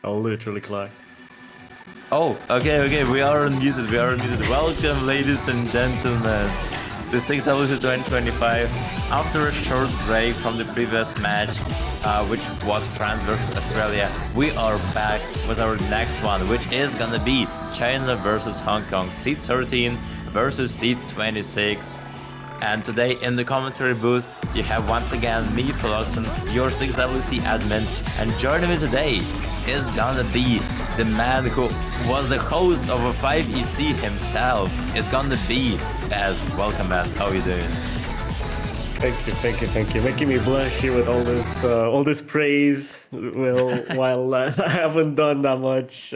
I'll literally cry. Oh, okay, we are unmuted, Welcome, ladies and gentlemen, to 6WC2025. After a short break from the previous match, which was France versus Australia, we are back with our next one, which is gonna be China versus Hong Kong, seed 13 versus seed 26. And today in the commentary booth, you have once again me, Production, your 6WC admin, and joining me today is gonna be the man who was the host of a 5EC himself. It's gonna be As. Welcome, man. How are you doing? Thank you. Making me blush here with all this praise. Well, while I haven't done that much,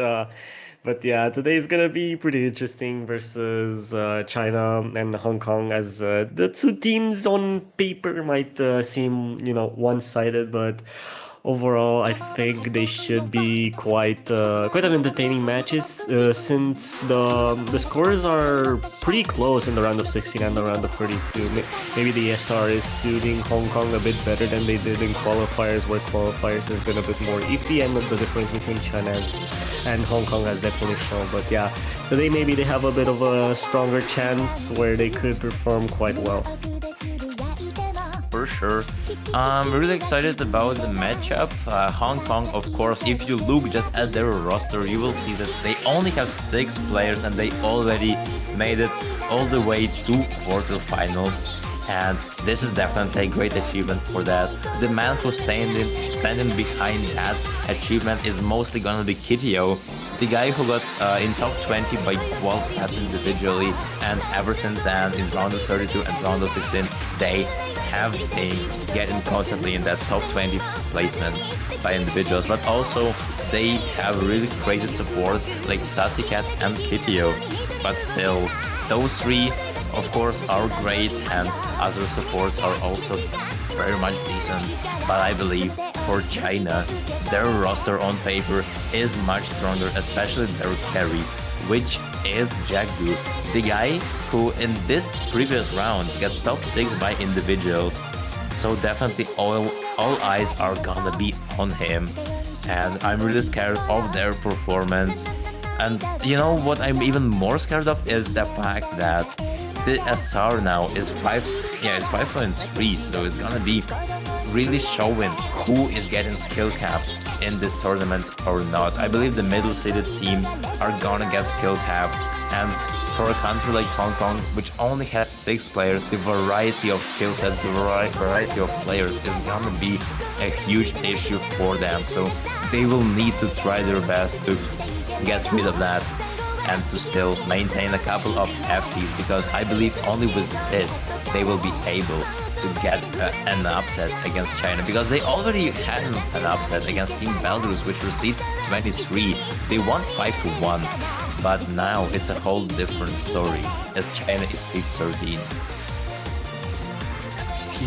but yeah, today is gonna be pretty interesting versus China and Hong Kong, as the two teams on paper might seem, one-sided, but overall, I think they should be quite an entertaining matches, since the scores are pretty close in the round of 16 and the round of 32. Maybe the SR is suiting Hong Kong a bit better than they did in qualifiers, where qualifiers has been a bit more iffy, and the difference between China and Hong Kong has definitely shown. But yeah, today maybe they have a bit of a stronger chance where they could perform quite well. For sure. I'm really excited about the matchup. Hong Kong, of course, if you look just at their roster, you will see that they only have 6 players and they already made it all the way to quarterfinals. And this is definitely a great achievement for that. The man who's standing behind that achievement is mostly gonna be Kitio, the guy who got in top 20 by qual stats individually, and ever since then, in round of 32 and round of 16, they have been getting constantly in that top 20 placements by individuals, but also they have really crazy supports like Sasicat and Kitio. But still, those three, of course, are great, and other supports are also very much decent. But I believe for China, their roster on paper is much stronger, especially their carry, which is Jaggu, the guy who in this previous round got top 6 by individuals. So definitely all eyes are gonna be on him, and I'm really scared of their performance. And you know what I'm even more scared of is the fact that the SR now is 5.3, so it's gonna be really showing who is getting skill capped in this tournament or not. I believe the middle seeded teams are gonna get skill capped, and for a country like Hong Kong, which only has 6 players, the variety of skill sets, the variety of players is gonna be a huge issue for them. So they will need to try their best to get rid of that and to still maintain a couple of FCs, because I believe only with this they will be able to get an upset against China, because they already had an upset against Team Belarus, which received 23. They won 5-1, but now it's a whole different story as China is seed 13.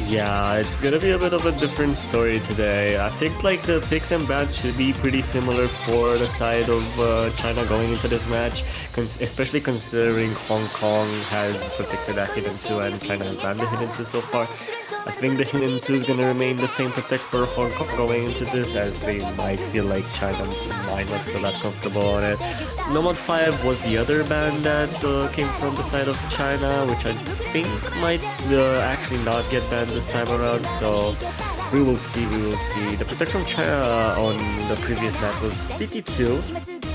Yeah, it's gonna be a bit of a different story today. I think like the picks and bans should be pretty similar for the side of China going into this match, especially considering Hong Kong has protected that hidden 2 and China has banned the hidden 2 so far. I think the hidden 2 is gonna remain the same protect for Hong Kong going into this, as they might feel like China might not feel that comfortable on it. Nomad 5 was the other ban that came from the side of China, which I think might actually not get banned this time around, so we will see. The protect from China on the previous map was BT2,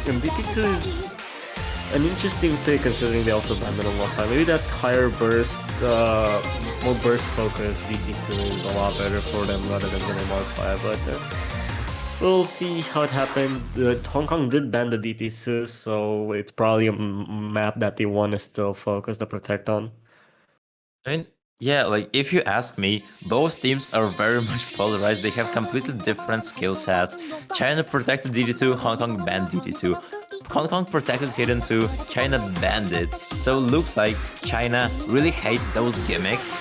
and BT2 is an interesting pick considering they also banned Middle 1-5. Maybe that higher burst, more burst focused BT2 is a lot better for them rather than Middle 1-5, but we'll see how it happens. Hong Kong did ban the DT2, so it's probably a map that they want to still focus the protect on. I mean, yeah, like if you ask me, both teams are very much polarized. They have completely different skill sets. China protected DD2, Hong Kong banned DD2. Hong Kong protected Hidden 2, China banned it. So looks like China really hates those gimmicks,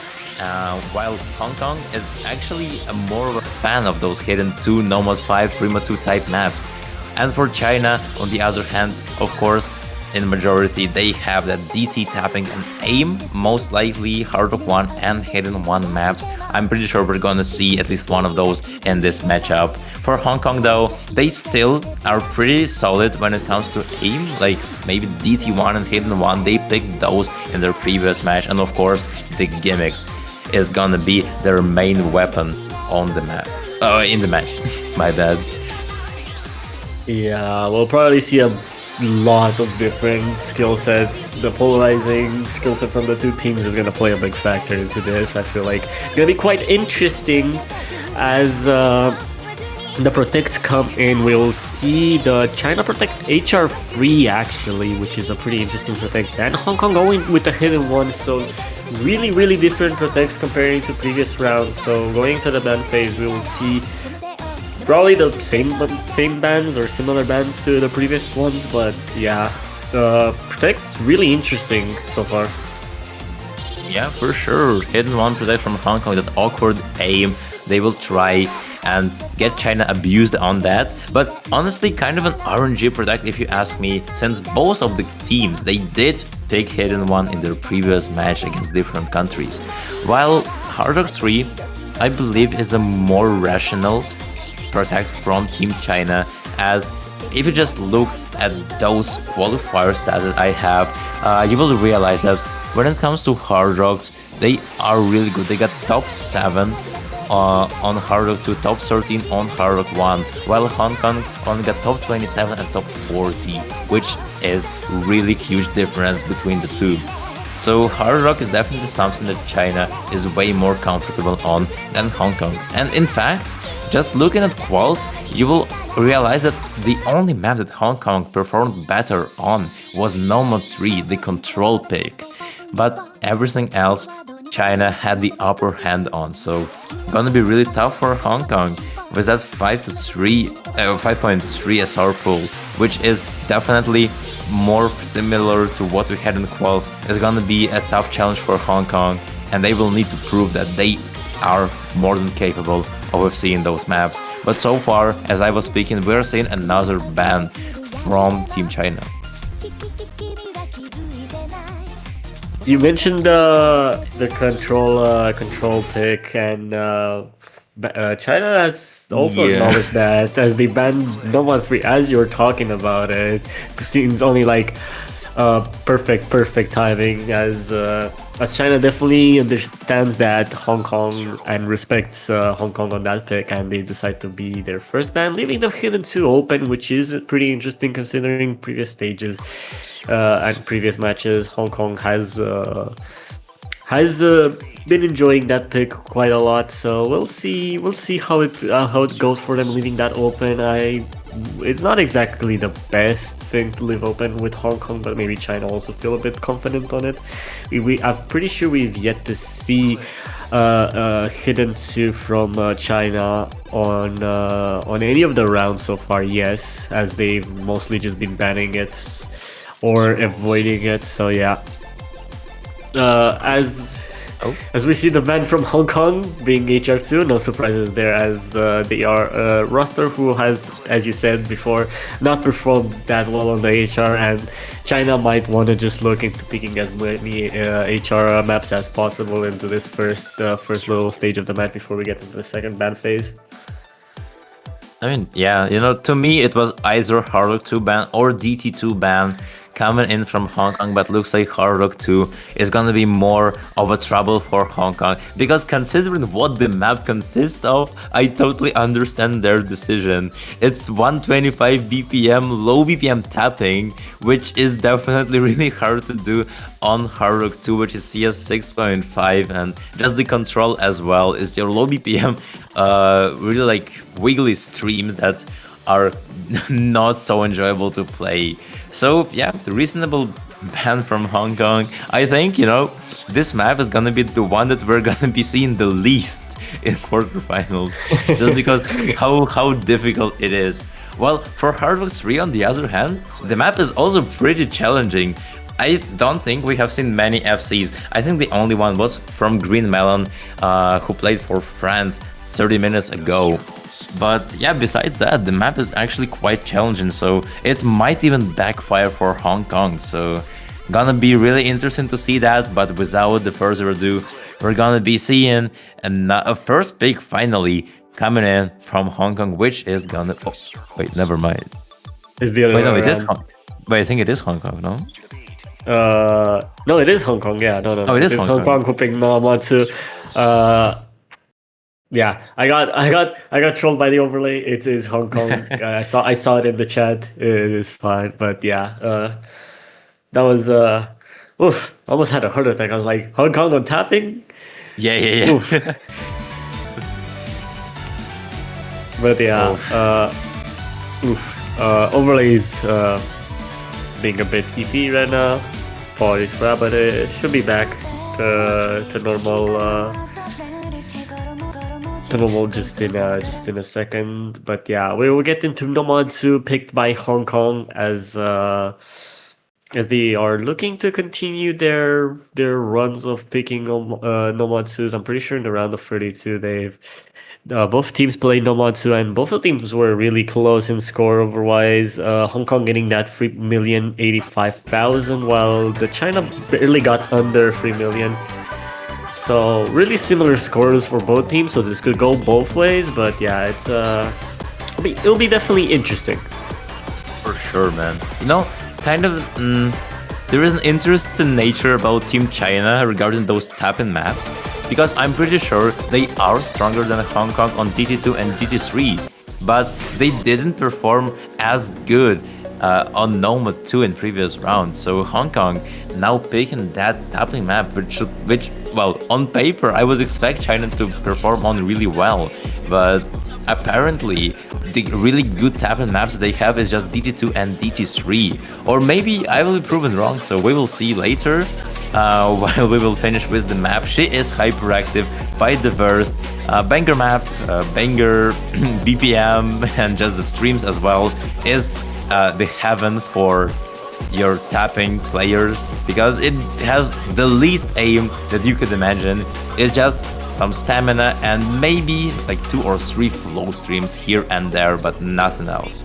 while Hong Kong is actually more of a fan of those Hidden 2, Nomad 5, Rima 2 type maps. And for China, on the other hand, of course, in majority, they have that DT tapping and aim, most likely Hard Rock 1 and Hidden 1 maps. I'm pretty sure we're gonna see at least one of those in this matchup. For Hong Kong though, they still are pretty solid when it comes to aim, like maybe DT1 and Hidden 1, they picked those in their previous match, and of course the gimmicks is gonna be their main weapon on the map. In the match, my bad. Yeah, we'll probably see a lot of different skill sets. The polarizing skill set from the two teams is going to play a big factor into this. I feel like it's going to be quite interesting as the Protect come in. We'll see the China Protect HR3 actually, which is a pretty interesting Protect, and Hong Kong going with the Hidden 1, so really different Protects comparing to previous rounds. So going to the ban phase, we will see probably the same bands or similar bands to the previous ones, but yeah, Protect's really interesting so far. Yeah, for sure. Hidden 1 Protect from Hong Kong, that awkward aim. They will try and get China abused on that, but honestly kind of an RNG Protect if you ask me, since both of the teams, they did pick Hidden 1 in their previous match against different countries. While Hard Rock 3, I believe, is a more rational Protect from Team China, as if you just look at those qualifier stats that I have, you will realize that when it comes to Hard Rocks, they are really good. They got top 7 on Hard Rock 2, top 13 on Hard Rock 1, while Hong Kong only got top 27 and top 40, which is really huge difference between the two. So Hard Rock is definitely something that China is way more comfortable on than Hong Kong. And in fact, just looking at quals, you will realize that the only map that Hong Kong performed better on was Nomad 3, the control pick. But everything else, China had the upper hand on, so gonna be really tough for Hong Kong with that 5.3 SR pool, which is definitely more similar to what we had in quals. It's gonna be a tough challenge for Hong Kong, and they will need to prove that they are more than capable of seeing those maps. But so far, as I was speaking, we're seeing another ban from Team China. You mentioned the control pick, and China has also acknowledged that as they banned Nomad 3 as you're talking about it. Seems only like perfect timing, as China definitely understands that Hong Kong and respects Hong Kong on that pick, and they decide to be their first ban, leaving the Hidden 2 open, which is pretty interesting considering previous stages and previous matches. Hong Kong has been enjoying that pick quite a lot, so we'll see how it goes for them leaving that open. It's not exactly the best thing to leave open with Hong Kong, but maybe China also feel a bit confident on it. I'm pretty sure we've yet to see Hidden 2 from China on any of the rounds so far. Yes, as they've mostly just been banning it or avoiding it. So yeah, as we see the ban from Hong Kong being HR2, no surprises there, as they are a roster who has, as you said before, not performed that well on the HR, and China might want to just look into picking as many HR maps as possible into this first little stage of the match before we get into the second ban phase. I mean, yeah, to me it was either Hard Rock 2 ban or DT2 ban coming in from Hong Kong, but looks like Hard Rock 2 is gonna be more of a trouble for Hong Kong, because considering what the map consists of, I totally understand their decision. It's 125 BPM, low BPM tapping, which is definitely really hard to do on Hard Rock 2, which is CS 6.5, and just the control as well is your low BPM, really like wiggly streams that are not so enjoyable to play. So yeah, the reasonable ban from Hong Kong. I think, this map is gonna be the one that we're gonna be seeing the least in quarterfinals, just because how difficult it is. Well, for Hard Rock 3 on the other hand, the map is also pretty challenging. I don't think we have seen many FCs. I think the only one was from Green Melon, who played for France 30 minutes ago. But yeah, besides that, the map is actually quite challenging, so it might even backfire for Hong Kong. So gonna be really interesting to see that. But without the further ado, we're gonna be seeing a first pick finally coming in from Hong Kong, which is gonna. Oh, wait, never mind. It's the other Wait, way no, it is. around. Wait, I think it is Hong Kong, no? No, it is Hong Kong. Yeah, no. Oh, it is It's Hong Hong Kong. Kong who picked Namatsu. Yeah, I got trolled by the overlay. It is Hong Kong. I saw it in the chat. It is fine, but yeah, that was oof. Almost had a heart attack. I was like, Hong Kong on tapping. Yeah. Oof. But yeah, overlays being a bit iffy right now. Apologies for that, but it should be back to normal. To normal just in a second. But yeah, we will get into Nomadsu picked by Hong Kong as they are looking to continue their runs of picking Nomadsus. I'm pretty sure in the round of 32 they've both teams played Nomadsu, and both of the teams were really close in score overwise. Hong Kong getting that 3,085,000, while the China barely got under 3 million. So really similar scores for both teams. So this could go both ways, but yeah, it'll be definitely interesting. For sure, man. You know, kind of, there is an interesting nature about Team China regarding those tap-in maps, because I'm pretty sure they are stronger than Hong Kong on DT2 and DT3, but they didn't perform as good on Nomad 2 in previous rounds. So Hong Kong now picking that tapping map, which well, on paper I would expect China to perform on really well, but apparently the really good tapping maps they have is just DT2 and DT3, or maybe I will be proven wrong. So we will see later. While we will finish with the map, she is hyperactive by the worst. Banger map, banger BPM, and just the streams as well is the heaven for your tapping players, because it has the least aim that you could imagine. It's just some stamina and maybe like 2 or 3 flow streams here and there, but nothing else.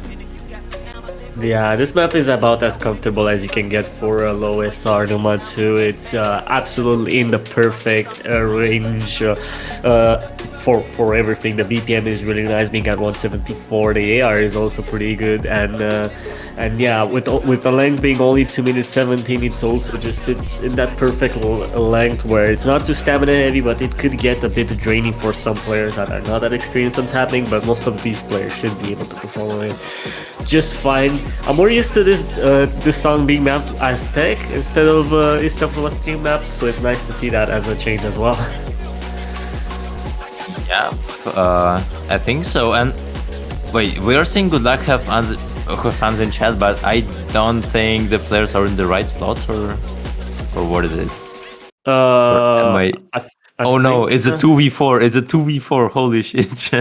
Yeah, this map is about as comfortable as you can get for a low SR Nomadsu. It's absolutely in the perfect range for everything. The BPM is really nice, being at 174. The AR is also pretty good, and yeah, with the length being only 2 minutes 17, it's also just sits in that perfect length where it's not too stamina heavy, but it could get a bit draining for some players that are not that experienced on tapping. But most of these players should be able to perform on it just fine. I'm more used to this song being mapped as tech instead of a stream map, so it's nice to see that as a change as well. Yeah, I think so. And wait, we are saying good luck have fans in chat, but I don't think the players are in the right slots, or what is it? Oh no, it's a 2v4. It's a 2v4. Holy shit!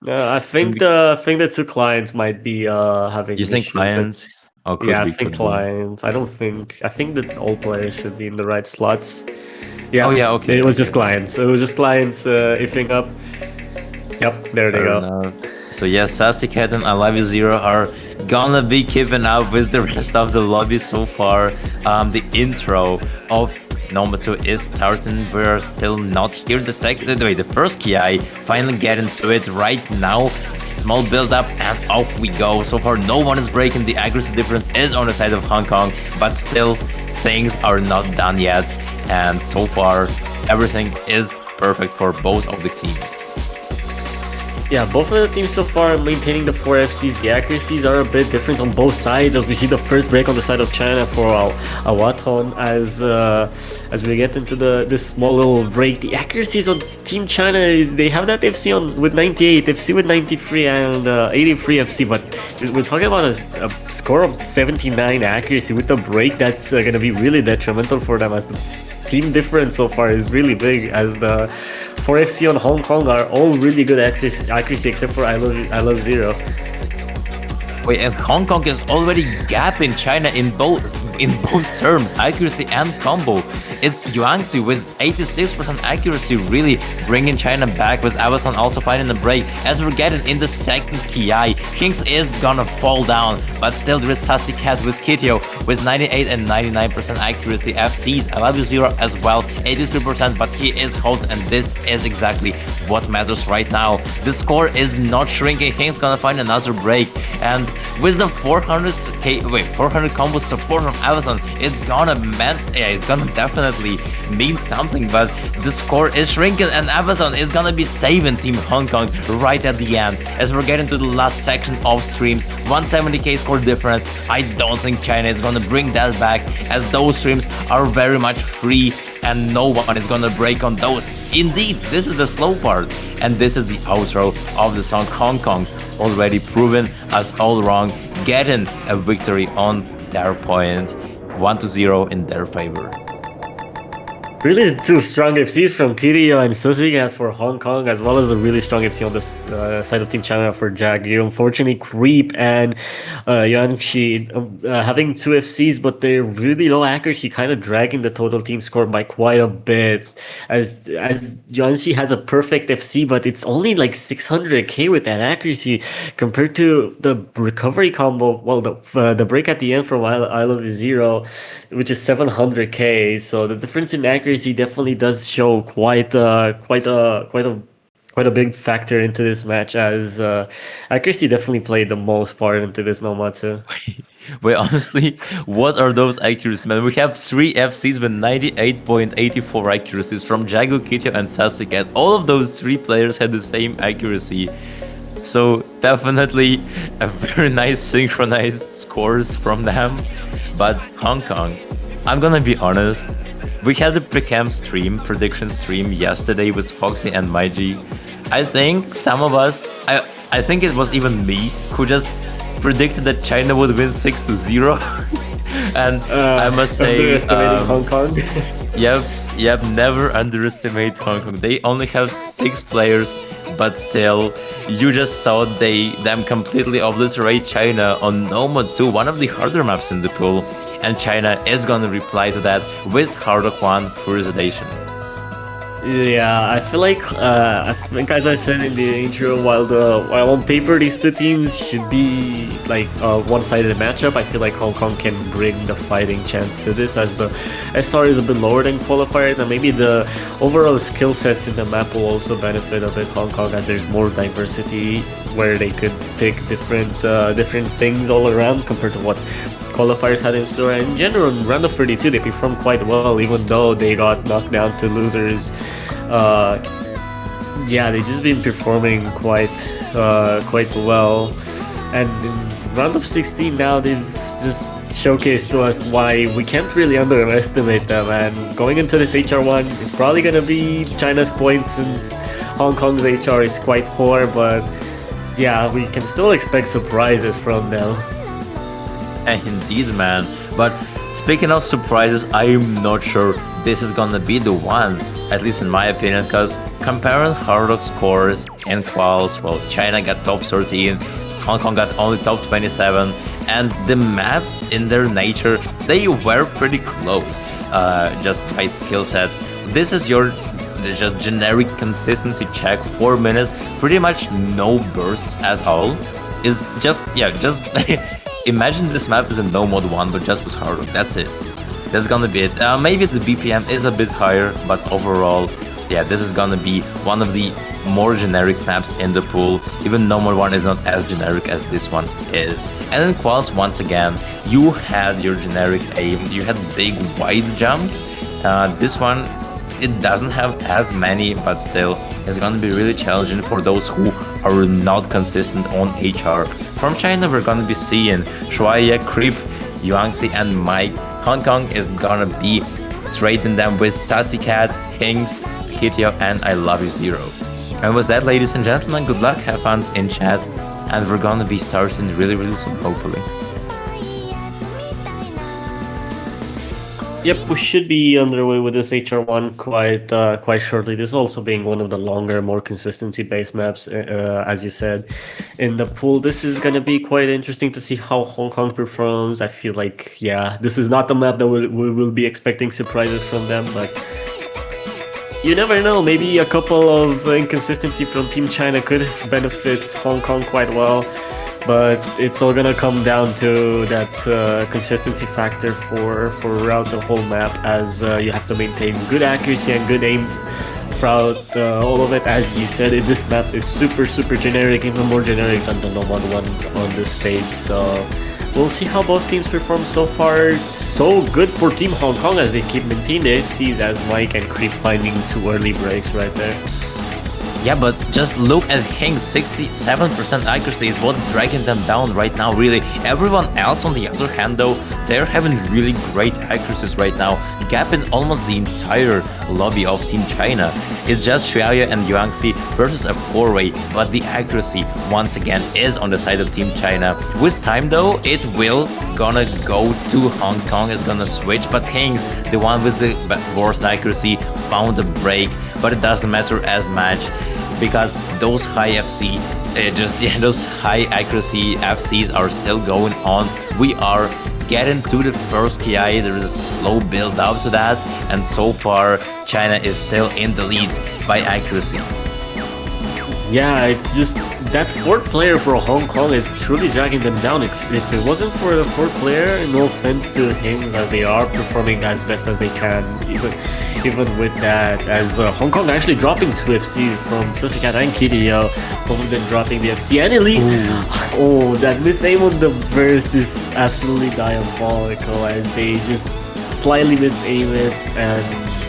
I think the 2 clients might be having You think issues. clients? Oh, Yeah, I think clients. I think that all players should be in the right slots. Yeah. Oh yeah, okay. It was just clients. It was just clients ifing up. Yep, there they go. Enough. So yes, Sassy and I Love You Zero are gonna be keeping up with the rest of the lobby so far. The intro of Nomad 2 is starting. We're still not here. The first KI finally getting to it right now. Small build up and off we go. So far no one is breaking. The accuracy difference is on the side of Hong Kong, but still things are not done yet. And so far everything is perfect for both of the teams. Yeah, both of the teams so far are maintaining the 4 FCs. The accuracies are a bit different on both sides, as we see the first break on the side of China for Awaton. As we get into this small little break, the accuracies on Team China they have that FC with 98, FC with 93, and 83 FC. But we're talking about a score of 79 accuracy with the break. That's going to be really detrimental for them, as the team difference so far is really big, as the 4FC on Hong Kong are all really good accuracy except for I love Zero. Wait, and Hong Kong is already gapping China in both terms, accuracy and combo. it's Yuangzi with 86% accuracy, really bringing China back, with Avaton also finding the break. As we're getting in the second Ki, Kings is gonna fall down, but still there is Sassy Cat with Kitio with 98 and 99% accuracy. FCs, I love you Zero as well, 83%, but he is holding, and this is exactly what matters right now. The score is not shrinking. King's gonna find another break, and with the 400 combo support from Avaton, it's gonna definitely mean something. But the score is shrinking, and Avaton is gonna be saving Team Hong Kong right at the end. As we're getting to the last section of streams, 170k score difference. I don't think China is gonna bring that back, as those streams are very much free and no one is gonna break on those. Indeed, this is the slow part, and this is the outro of the song. Hong Kong already proven us all wrong, getting a victory on their point, 1-0 in their favor. Really two strong FCs from Kiryu and Suzuki for Hong Kong, as well as a really strong FC on the side of Team China for Jag. You unfortunately Creep and Yuanxi having two FCs, but they're really low accuracy, kind of dragging the total team score by quite a bit. As Yuanxi has a perfect FC, but it's only like 600k with that accuracy compared to the recovery combo. Well, the break at the end from I Love You Zero, which is 700k. So the difference in accuracy definitely does show quite a big factor into this match, as accuracy definitely played the most part into this Nomatsu. Wait, honestly, what are those accuracies, man? We have 3 FCs with 98.84 accuracies from Jago, Kitio, and Sasuke. All of those 3 players had the same accuracy. So definitely a very nice synchronized scores from them. But Hong Kong, I'm gonna be honest, we had a pre-cam prediction stream yesterday with Foxy and Maiji. I think some of us, I think it was even me, who just predicted that China would win 6-0. And I must say, underestimating Hong Kong. Yep, never underestimate Hong Kong. They only have 6 players, but still, you just saw them completely obliterate China on Noma 2, one of the harder maps in the pool. And China is gonna reply to that with Hardok 1 Furisidation. Yeah, I feel like I think, as I said in the intro, while on paper these two teams should be like a one-sided matchup, I feel like Hong Kong can bring the fighting chance to this, as the SR is a bit lower than qualifiers, and maybe the overall skill sets in the map will also benefit a bit Hong Kong, as there's more diversity where they could pick different things all around compared to what qualifiers had in store. And in general, in round of 32 they performed quite well, even though they got knocked down to losers. Yeah, they just been performing quite well. And in round of 16 now, they've just showcased to us why we can't really underestimate them. And going into this HR1, it's probably gonna be China's point, since Hong Kong's HR is quite poor. But yeah, we can still expect surprises from them. Indeed, man. But speaking of surprises, I'm not sure this is gonna be the one, at least in my opinion, because comparing Hardok scores and quals, well, China got top 13, Hong Kong got only top 27, and the maps in their nature, they were pretty close, just by skill sets. This is your just generic consistency check, 4 minutes, pretty much no bursts at all. Is just imagine this map is in no mode 1, but just with Hardok. That's it. That's gonna be it. Maybe the BPM is a bit higher, but overall, yeah, this is gonna be one of the more generic maps in the pool. Even no mode 1 is not as generic as this one is. And in quals, once again, you had your generic aim. You had big wide jumps. This one, it doesn't have as many, but still, it's gonna be really challenging for those who are not consistent on HR. From China, we're gonna be seeing Shuaya, Creep, Yuangzi, and Mike. Hong Kong is gonna be trading them with Sassy Cat, Kings, Kitio, and I Love You Zero. And with that, ladies and gentlemen, good luck, have fun in chat, and we're gonna be starting really soon, hopefully. Yep, we should be underway with this HR1 quite shortly. This also being one of the longer, more consistency-based maps, as you said, in the pool. This is gonna be quite interesting to see how Hong Kong performs. I feel like, yeah, this is not the map that we will be expecting surprises from them, but you never know. Maybe a couple of inconsistency from Team China could benefit Hong Kong quite well. But it's all gonna come down to that consistency factor throughout the whole map, as you have to maintain good accuracy and good aim throughout all of it. As you said, this map is super generic, even more generic than the normal one on this stage. So we'll see how both teams perform so far. So good for Team Hong Kong as they keep maintaining the FCs, as Mike and Creep finding 2 early breaks right there. Yeah, but just look at King's 67% accuracy is what's dragging them down right now, really. Everyone else, on the other hand, though, they're having really great accuracies right now, gapping almost the entire lobby of Team China. It's just Shuaya and Yuangxi versus a 4-way, but the accuracy, once again, is on the side of Team China. With time, though, it will gonna go to Hong Kong, it's gonna switch, but King's, the one with the worst accuracy, found a break, but it doesn't matter as much, because those high FC, those high accuracy FCs are still going on. We are getting to the first KI. There is a slow build up to that, and so far China is still in the lead by accuracy. Yeah, it's just that fourth player for Hong Kong is truly dragging them down. If it wasn't for the fourth player, no offense to him, as they are performing as best as they can, even with that, as Hong Kong actually dropping 2 FC from Sosikat and Kirio, both of them dropping the FC and Elite. Oh, that misaim on the burst is absolutely diabolical, as they just slightly misaim it, and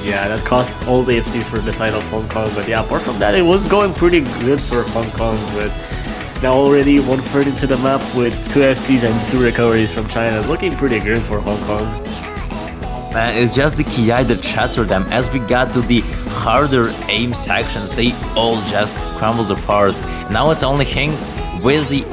yeah, that cost all the FCs for the side of Hong Kong. But yeah, apart from that, it was going pretty good for Hong Kong. But now already 1/3 into the map with 2 FCs and 2 recoveries from China, it's looking pretty good for Hong Kong. Man, it's just the KI that shattered them. As we got to the harder aim sections, they all just crumbled apart. Now it's only Hinks with the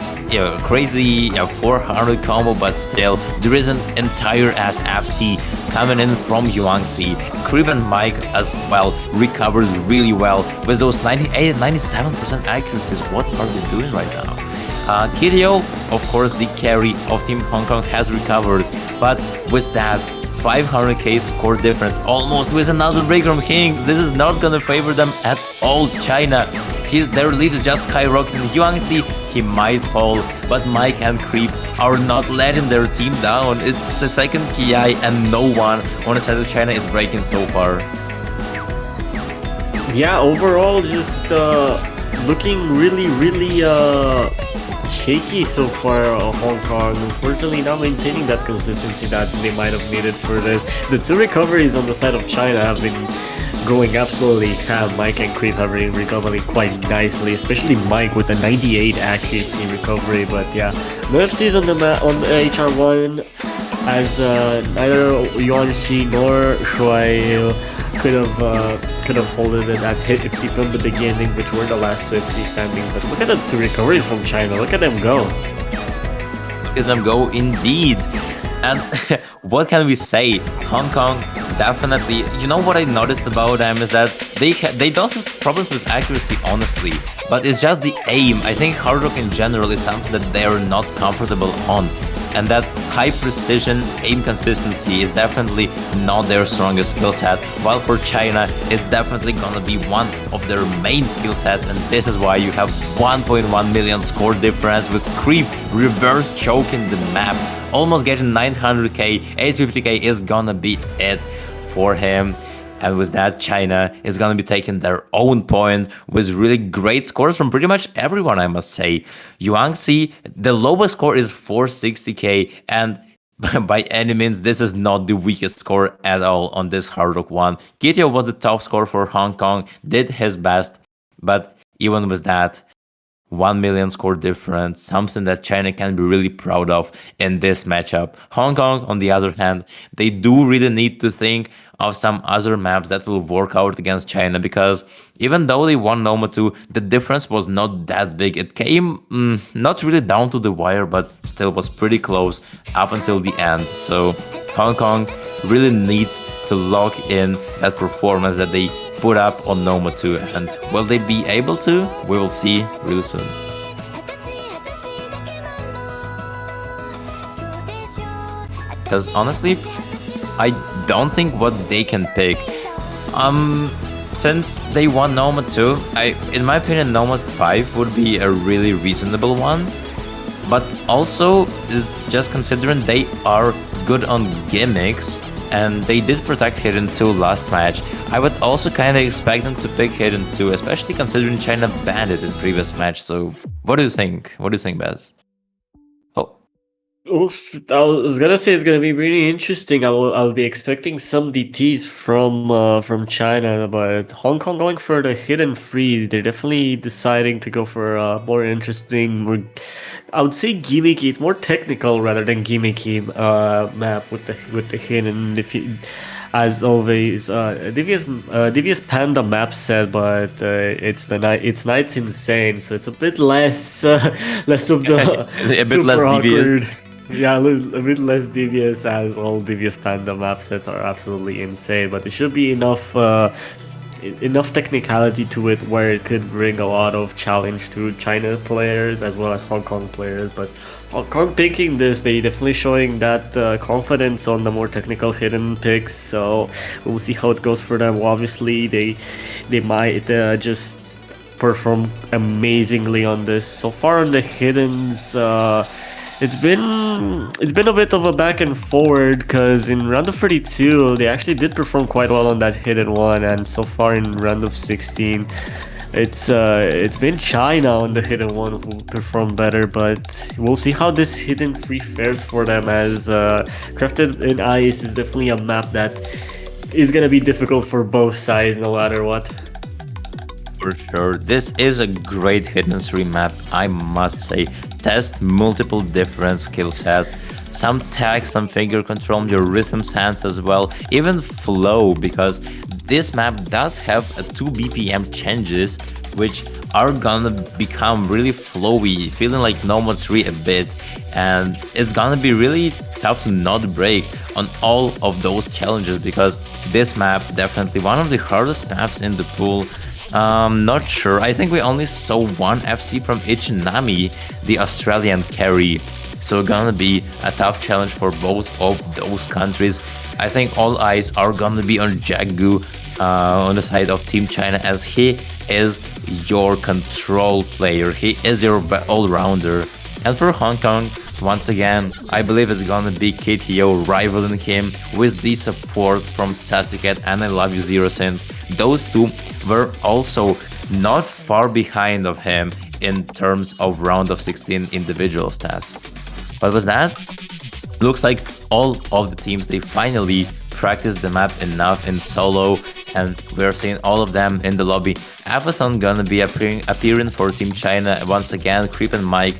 crazy 400 combo, but still, there is an entire ass FC coming in from Yuangxi. Creep and Mike as well recovered really well with those 98 and 97% accuracies. What are they doing right now? Kirio, of course, the carry of Team Hong Kong has recovered, but with that 500k score difference, almost with another break from Kings, this is not gonna favor them at all. China, their lead is just skyrocketing. Yuangxi, he might fall, but Mike and Creep are not letting their team down. It's the second KI and no one on the side of China is breaking so far. Yeah, overall, just looking really shaky so far, Hong Kong. Unfortunately, not maintaining that consistency that they might have needed for this. The 2 recoveries on the side of China have been going absolutely ham. Mike and Creep have been recovering quite nicely, especially Mike with a 98 accuracy recovery. But yeah, no FCs on the HR1, as neither Yuanxi nor Shuai could have holded it at hit FC from the beginning, which were the last 2 FC standing. But look at the 2 recoveries from China. Look at them go. Look at them go, indeed. And what can we say? Hong Kong definitely. You know what I noticed about them is that they don't have problems with accuracy, honestly, but it's just the aim. I think hard rock in general is something that they are not comfortable on, and that high precision aim consistency is definitely not their strongest skill set. While for China, it's definitely gonna be one of their main skill sets, and this is why you have 1.1 million score difference with Creep reverse choking the map, almost getting 900k. 850k is gonna be it for him. And with that, China is going to be taking their own point with really great scores from pretty much everyone, I must say. Yuangxi, the lowest score is 460k, and by any means, this is not the weakest score at all on this Hard Rock 1. Kitio was the top score for Hong Kong, did his best, but even with that, 1 million score difference, something that China can be really proud of in this matchup. Hong Kong, on the other hand, they do really need to think of some other maps that will work out against China, because even though they won Noma 2, the difference was not that big. It came not really down to the wire, but still was pretty close up until the end. So Hong Kong really needs to lock in that performance that they put up on Noma 2. And will they be able to? We will see really soon. Because honestly, I don't think what they can pick. Since they won Noma 2, in my opinion, Noma 5 would be a really reasonable one. But also, just considering they are good on gimmicks, and they did protect Hidden 2 last match, I would also kind of expect them to pick Hidden 2, especially considering China banned it in previous match. So, what do you think? What do you think, Baz? Oh. Oof, I was gonna say it's gonna be really interesting. I'll be expecting some DTs from China, but Hong Kong going for the hidden free. They're definitely deciding to go for a more interesting, more, I would say gimmicky. It's more technical rather than gimmicky map with the hidden. If you, as always, Devious Panda map set, but it's the night. It's Night's Insane, so it's a bit less less of the A bit super less devious. awkward. Yeah, a bit less devious, as all Devious Panda map sets are absolutely insane, but there should be enough technicality to it where it could bring a lot of challenge to China players as well as Hong Kong players. But Hong Kong picking this, they definitely showing that confidence on the more technical hidden picks. So we'll see how it goes for them. Obviously, they might just perform amazingly on this. So far on the hiddens, it's been a bit of a back and forward, because in round of 32 they actually did perform quite well on that hidden one, and so far in round of 16 it's been China on the hidden one who performed better. But we'll see how this hidden free fares for them, as Crafted in Ice is definitely a map that is gonna be difficult for both sides no matter what. For sure, this is a great hidden 3 map, I must say. Test multiple different skill sets, some tag, some finger control, your rhythm sense as well, even flow, because this map does have a 2 BPM changes, which are gonna become really flowy, feeling like Noma 3 a bit, and it's gonna be really tough to not break on all of those challenges, because this map definitely one of the hardest maps in the pool. Not sure. I think we only saw one FC from Ichinami, the Australian carry. So gonna be a tough challenge for both of those countries. I think all eyes are gonna be on Jagu on the side of Team China, as he is your control player. He is your all-rounder. And for Hong Kong, once again, I believe it's gonna be KTO rivaling him with the support from Sassicat and I Love You Zero Sins. Those two were also not far behind of him in terms of round of 16 individual stats. But with that, looks like all of the teams, they finally practiced the map enough in solo, and we're seeing all of them in the lobby. Avathon gonna be appearing for Team China once again. Creep and Mike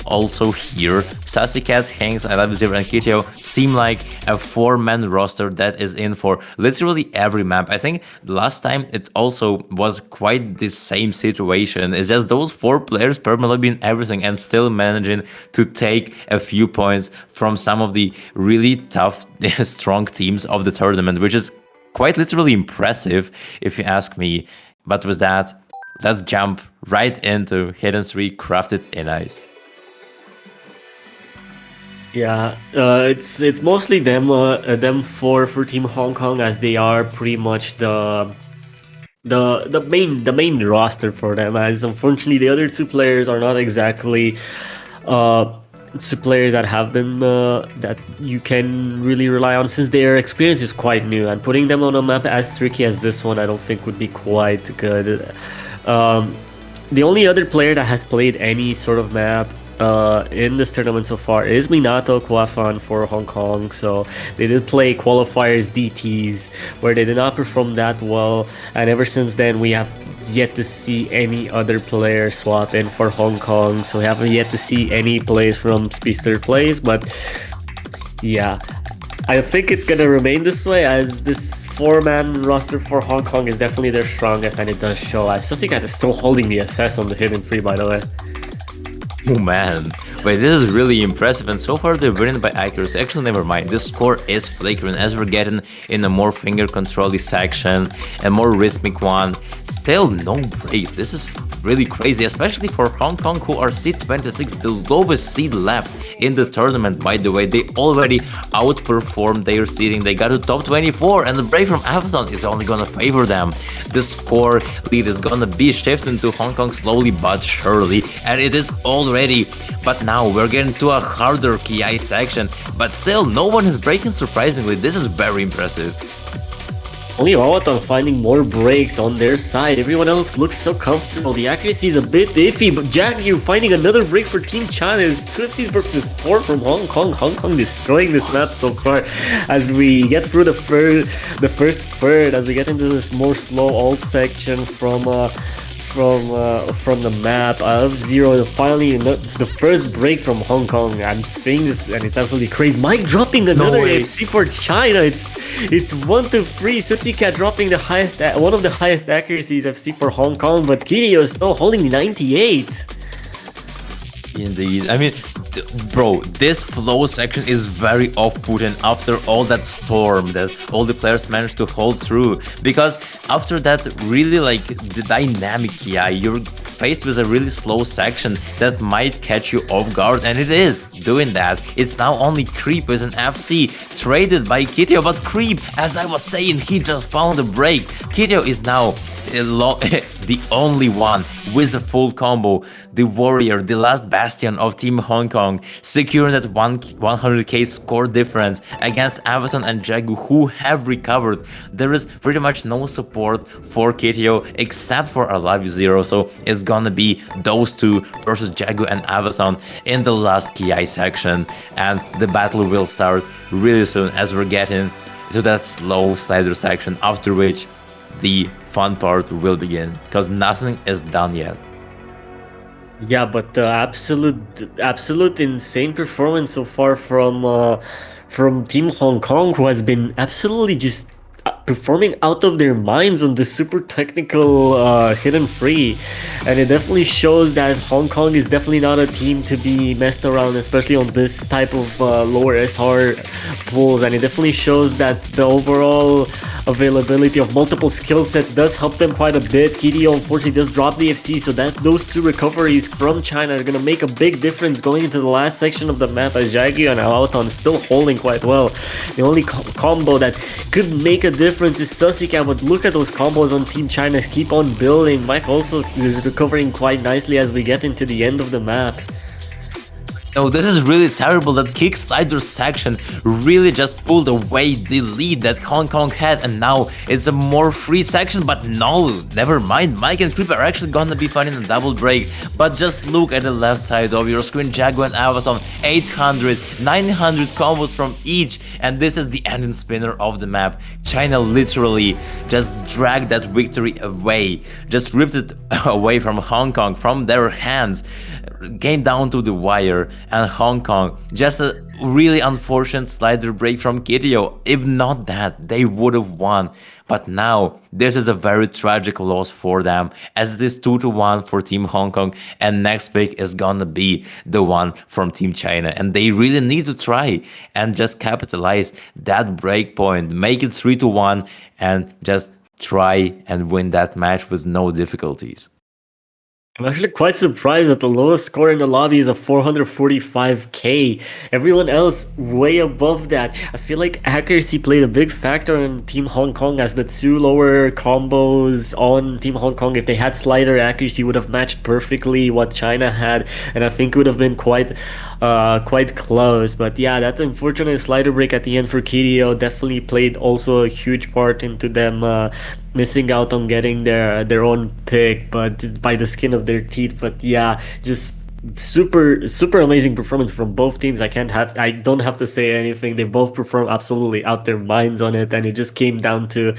also here. Sassicat, Hanks, I Love Zero, and Kitio seem like a 4-man roster that is in for literally every map. I think the last time it also was quite the same situation. It's just those 4 players permanently in everything and still managing to take a few points from some of the really tough, strong teams of the tournament, which is quite literally impressive if you ask me. But with that, let's jump right into Hidden 3 Crafted in Ice. Yeah, it's mostly them four for Team Hong Kong, as they are pretty much the main roster for them. As unfortunately the other 2 players are not exactly two players that have been that you can really rely on, since their experience is quite new, and putting them on a map as tricky as this one I don't think would be quite good. The only other player that has played any sort of map in this tournament so far is Minato Kwafan for Hong Kong. So they did play qualifiers DTs where they did not perform that well, and ever since then we have yet to see any other player swap in for Hong Kong. So we haven't yet to see any plays from Speedster plays, but yeah, I think it's gonna remain this way, as this 4-man roster for Hong Kong is definitely their strongest, and it does show, as Sassicat is still holding the assess on the hidden free, by the way. Oh man, Wait, this is really impressive, and so far they're winning by accuracy. Actually, never mind. This score is flickering as we're getting in a more finger controlly section, a more rhythmic one. Still no breaks. This is really crazy, especially for Hong Kong, who are seed 26, the lowest seed left in the tournament. By the way, they already outperformed their seeding. They got to top 24, and the break from Avathon is only gonna favor them. The score lead is gonna be shifting to Hong Kong slowly but surely, and it is already. But now we're getting to a harder KI section, but still no one is breaking surprisingly. This is very impressive. Only Avatar finding more breaks on their side. Everyone else looks so comfortable. The accuracy is a bit iffy, but Jack, you finding another break for Team China. It's 2FCs versus 4 from Hong Kong. Hong Kong destroying this map so far. As we get through the first third, as we get into this more slow alt section from the map of Zero, finally the first break from Hong Kong. I'm saying this and it's absolutely crazy. Mike dropping another AFC for China. It's 1-3. Susicat dropping the highest, one of the highest accuracies FC for Hong Kong, but Kiryu is still holding 98. Indeed. I mean, bro, this flow section is very off-putting after all that storm that all the players managed to hold through. Because after that, really like the dynamic KI, you're faced with a really slow section that might catch you off guard, and it is doing that. It's now only Creep with an FC traded by Kitio, but Creep, as I was saying, he just found a break. Kitio is now the only one with a full combo, the warrior, the last bastion of Team Hong Kong, securing that 100k score difference against Avathon and Jagu, who have recovered. There is pretty much no support for Kitio except for I Love You Zero, so it's gonna be those two versus Jagu and Avathon in the last KI section, and the battle will start really soon as we're getting to that slow slider section, after which the fun part will begin, because nothing is done yet. Yeah, but the absolute insane performance so far from Team Hong Kong, who has been absolutely just performing out of their minds on the super technical hidden free, and it definitely shows that Hong Kong is definitely not a team to be messed around, especially on this type of lower SR pools, and it definitely shows that the overall availability of multiple skill sets does help them quite a bit. Kiryu unfortunately does drop the FC, so that those two recoveries from China are gonna make a big difference going into the last section of the map, as Jaggy and Auton still holding quite well. The only combo that could make a difference is Susika, but look at those combos on Team China keep on building. Mike also is recovering quite nicely as we get into the end of the map. No, this is really terrible. That kick slider section really just pulled away the lead that Hong Kong had, and now it's a more free section. But no, never mind. Mike and Creep are actually gonna be finding a double break. But just look at the left side of your screen. Jaguar and Avathon, 800, 900 combos from each, and this is the ending spinner of the map. China literally just dragged that victory away, just ripped it away from Hong Kong, from their hands. Came down to the wire, and Hong Kong, just a really unfortunate slider break from Kiryu. If not that, they would have won. But now, this is a very tragic loss for them, as it is 2-1 for Team Hong Kong, and next pick is gonna be the one from Team China. And they really need to try and just capitalize that break point, make it 3-1, and just try and win that match with no difficulties. I'm actually quite surprised that the lowest score in the lobby is a 445k. Everyone else way above that. I feel like accuracy played a big factor in Team Hong Kong, as the two lower combos on Team Hong Kong, if they had slider accuracy, would have matched perfectly what China had, and I think it would have been quite close. But yeah, that unfortunate slider break at the end for Kiryu definitely played also a huge part into them missing out on getting their own pick, but by the skin of their teeth. But yeah, just super amazing performance from both teams. I don't have to say anything. They both performed absolutely out their minds on it, and it just came down to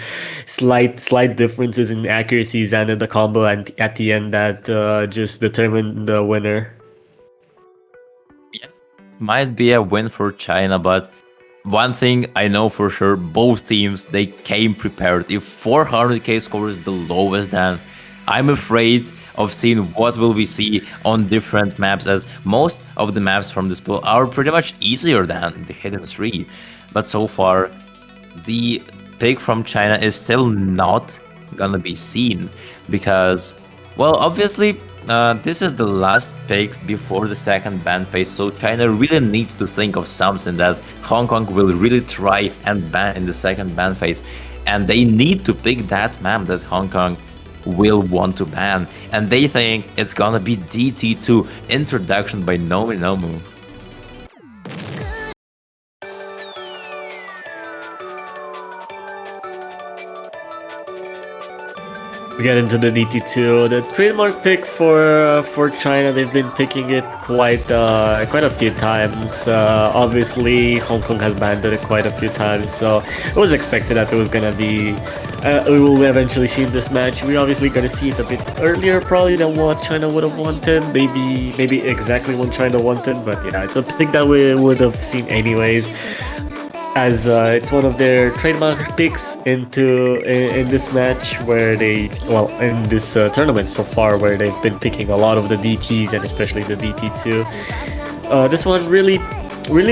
slight differences in accuracies and in the combo and at the end that just determined the winner. Yeah, might be a win for China, but one thing I know for sure, both teams, they came prepared. If 400k score is the lowest, then I'm afraid of seeing what will we see on different maps, as most of the maps from this pool are pretty much easier than the Hidden 3. But so far, the pick from China is still not gonna be seen because, well, obviously, this is the last pick before the second ban phase, so China really needs to think of something that Hong Kong will really try and ban in the second ban phase. And they need to pick that map that Hong Kong will want to ban. And they think it's gonna be DT2 introduction by Nomi Nomu. We get into the DT2, the trademark pick for China. They've been picking it quite a few times. Obviously, Hong Kong has banned it quite a few times, so it was expected that it was gonna be. We will eventually see in this match. We're obviously gonna see it a bit earlier, probably than what China would have wanted. Maybe exactly when China wanted, but yeah, it's a pick that we would have seen anyways, as it's one of their trademark picks in this match where in this tournament so far, where they've been picking a lot of the DTs and especially the DT2. This one really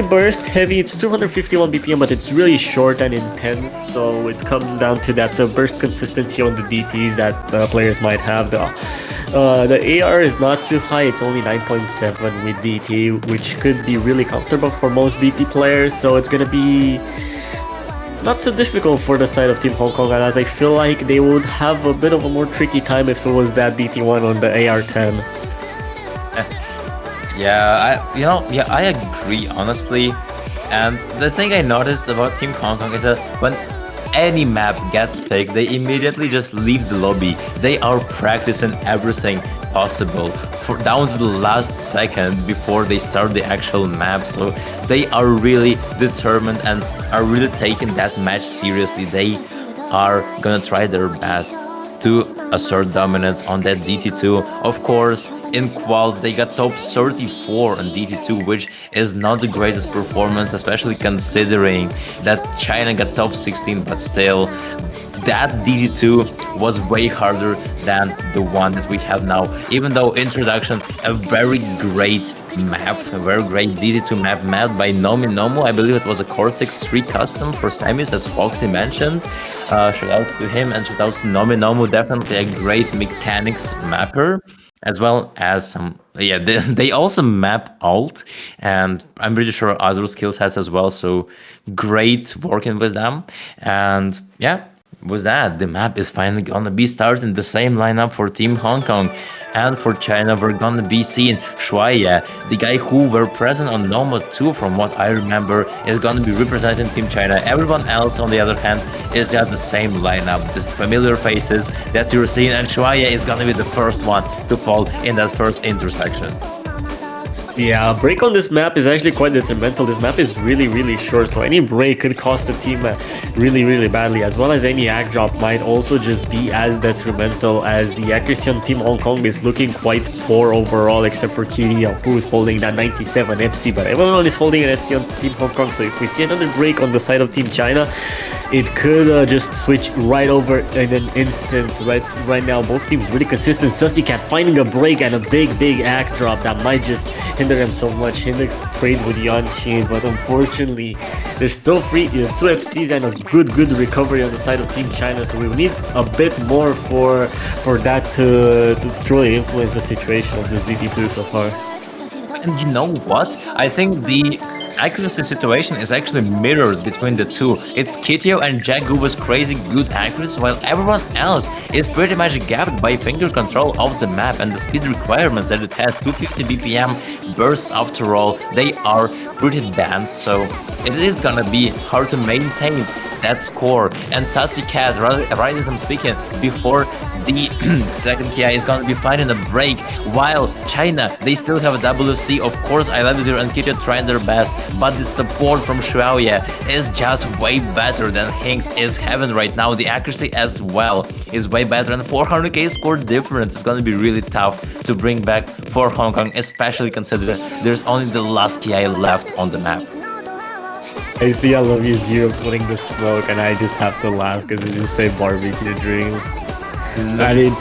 burst heavy. It's 251 BPM, but it's really short and intense, so it comes down to that the burst consistency on the DTs that players might have. The AR is not too high, it's only 9.7 with DT, which could be really comfortable for most BT players, so it's gonna be not so difficult for the side of Team Hong Kong, and as I feel like they would have a bit of a more tricky time if it was that DT1 on the AR10. I agree, honestly. And the thing I noticed about Team Hong Kong is that when any map gets picked, they immediately just leave the lobby. They are practicing everything possible down to the last second before they start the actual map. So they are really determined and are really taking that match seriously. They are gonna try their best to assert dominance on that DT2. Of course, in quals, they got top 34 on DT2, which is not the greatest performance, especially considering that China got top 16, but still, that DT2 was way harder than the one that we have now. Even though introduction, a very great map, a very great DT2 map made by Nomi Nomu. I believe it was a Cortex 3 custom for semis, as Foxy mentioned. Shout out to him and shout out to Nomi Nomu, definitely a great mechanics mapper. As well as some, they also map alt, and I'm pretty sure other skill sets as well, so great working with them. And yeah, with that, the map is finally gonna be starting the same lineup for Team Hong Kong. And for China, we're gonna be seeing Shuaye, the guy who were present on Noma 2, from what I remember, is gonna be representing Team China. Everyone else, on the other hand, is just the same lineup, these familiar faces that you're seeing, and Shuaye is gonna be the first one to fall in that first intersection. Yeah, a break on this map is actually quite detrimental. This map is really short, so any break could cost the team really badly, as well as any hack drop might also just be as detrimental, as the accuracy on Team Hong Kong is looking quite poor overall, except for Kiria, who is holding that 97 FC, but everyone is holding an FC on Team Hong Kong, so if we see another break on the side of Team China, it could just switch right over in an instant. Right now, both teams really consistent. Sussycat finding a break and a big hack drop that might just hinder him so much. Hindex trades with Yanshin, but unfortunately, there's still two FCs and a good recovery on the side of Team China. So we will need a bit more for that to truly influence the situation of this DT2 so far. And you know what? I think the accuracy situation is actually mirrored between the two. It's Kitio and Jagu with crazy good accuracy, while everyone else is pretty much gapped by finger control of the map and the speed requirements that it has. 250 BPM bursts, after all, they are pretty dense, so it is gonna be hard to maintain that score. And Sussycat, right as I'm speaking, before the second KI is gonna be finding a break, while China, they still have a WC. Of course, I Love Zero and Kitio trying their best, but the support from Shuaoye is just way better than Hinks is having right now. The accuracy as well is way better, and 400k score difference is gonna be really tough to bring back for Hong Kong, especially considering there's only the last KI left on the map. I see I Love You Zero putting the smoke, and I just have to laugh because it just say barbecue dream. I mean,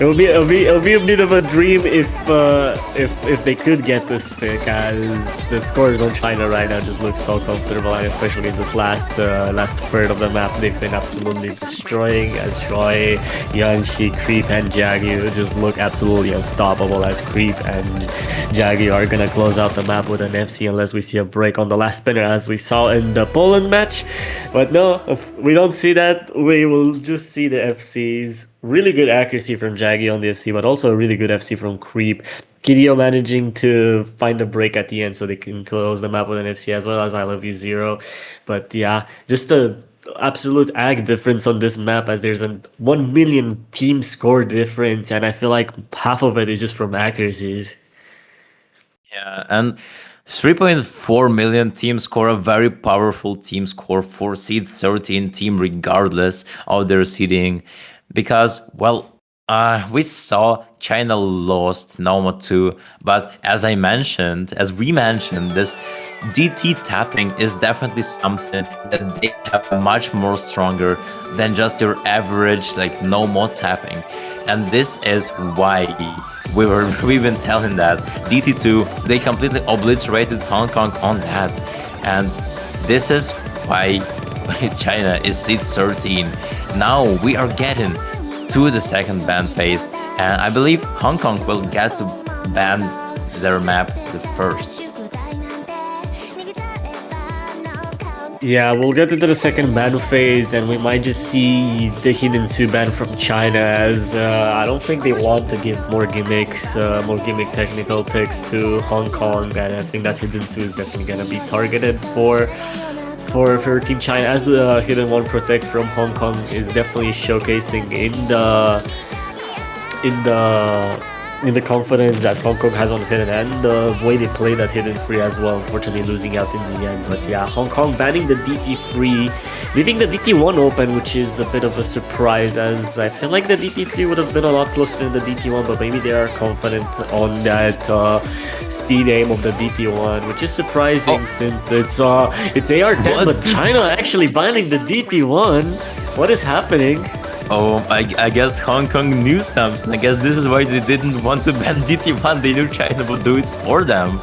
it'll be a bit of a dream if they could get this pick, as the scores on China right now just look so comfortable, and especially in this last third of the map, they've been absolutely destroying, as Choi, Yanxi, Creep, and Jaggy just look absolutely unstoppable, as Creep and Jaggy are gonna close out the map with an FC unless we see a break on the last spinner, as we saw in the Poland match. But no, if we don't see that, we will just see the FCs. Really good accuracy from Jaggy on the FC, but also a really good FC from Creep. Kirio managing to find a break at the end so they can close the map with an FC, as well as I Love You Zero. But yeah, just a absolute ag difference on this map, as there's a 1 million team score difference, and I feel like half of it is just from accuracies. Yeah, and 3.4 million team score, a very powerful team score for seed 13 team, regardless of their seeding. Because, well, we saw China lost Noma 2, but as we mentioned, this DT tapping is definitely something that they have much more stronger than just your average, like, no more tapping. And this is why we've been telling that DT2, they completely obliterated Hong Kong on that. And this is why China is seed 13. Now we are getting to the second ban phase, and I believe Hong Kong will get to ban their map the first. Yeah, we'll get into the second ban phase, and we might just see the Hidden 2 ban from China, as I don't think they want to give more gimmicks, more gimmick technical picks to Hong Kong, and I think that Hidden 2 is definitely going to be targeted for Team China, as the Hidden 1 Protect from Hong Kong is definitely showcasing in the confidence that Hong Kong has on Hidden, and the way they play that Hidden free as well, unfortunately losing out in the end. But yeah, Hong Kong banning the DT3, leaving the DT1 open, which is a bit of a surprise, as I feel like the DT3 would have been a lot closer than the DT1, but maybe they are confident on that speed aim of the DT1, which is surprising since it's AR10, but China actually banning the DT1. What is happening? Oh, I guess Hong Kong knew something. I guess this is why they didn't want to ban DT1. They knew China would do it for them.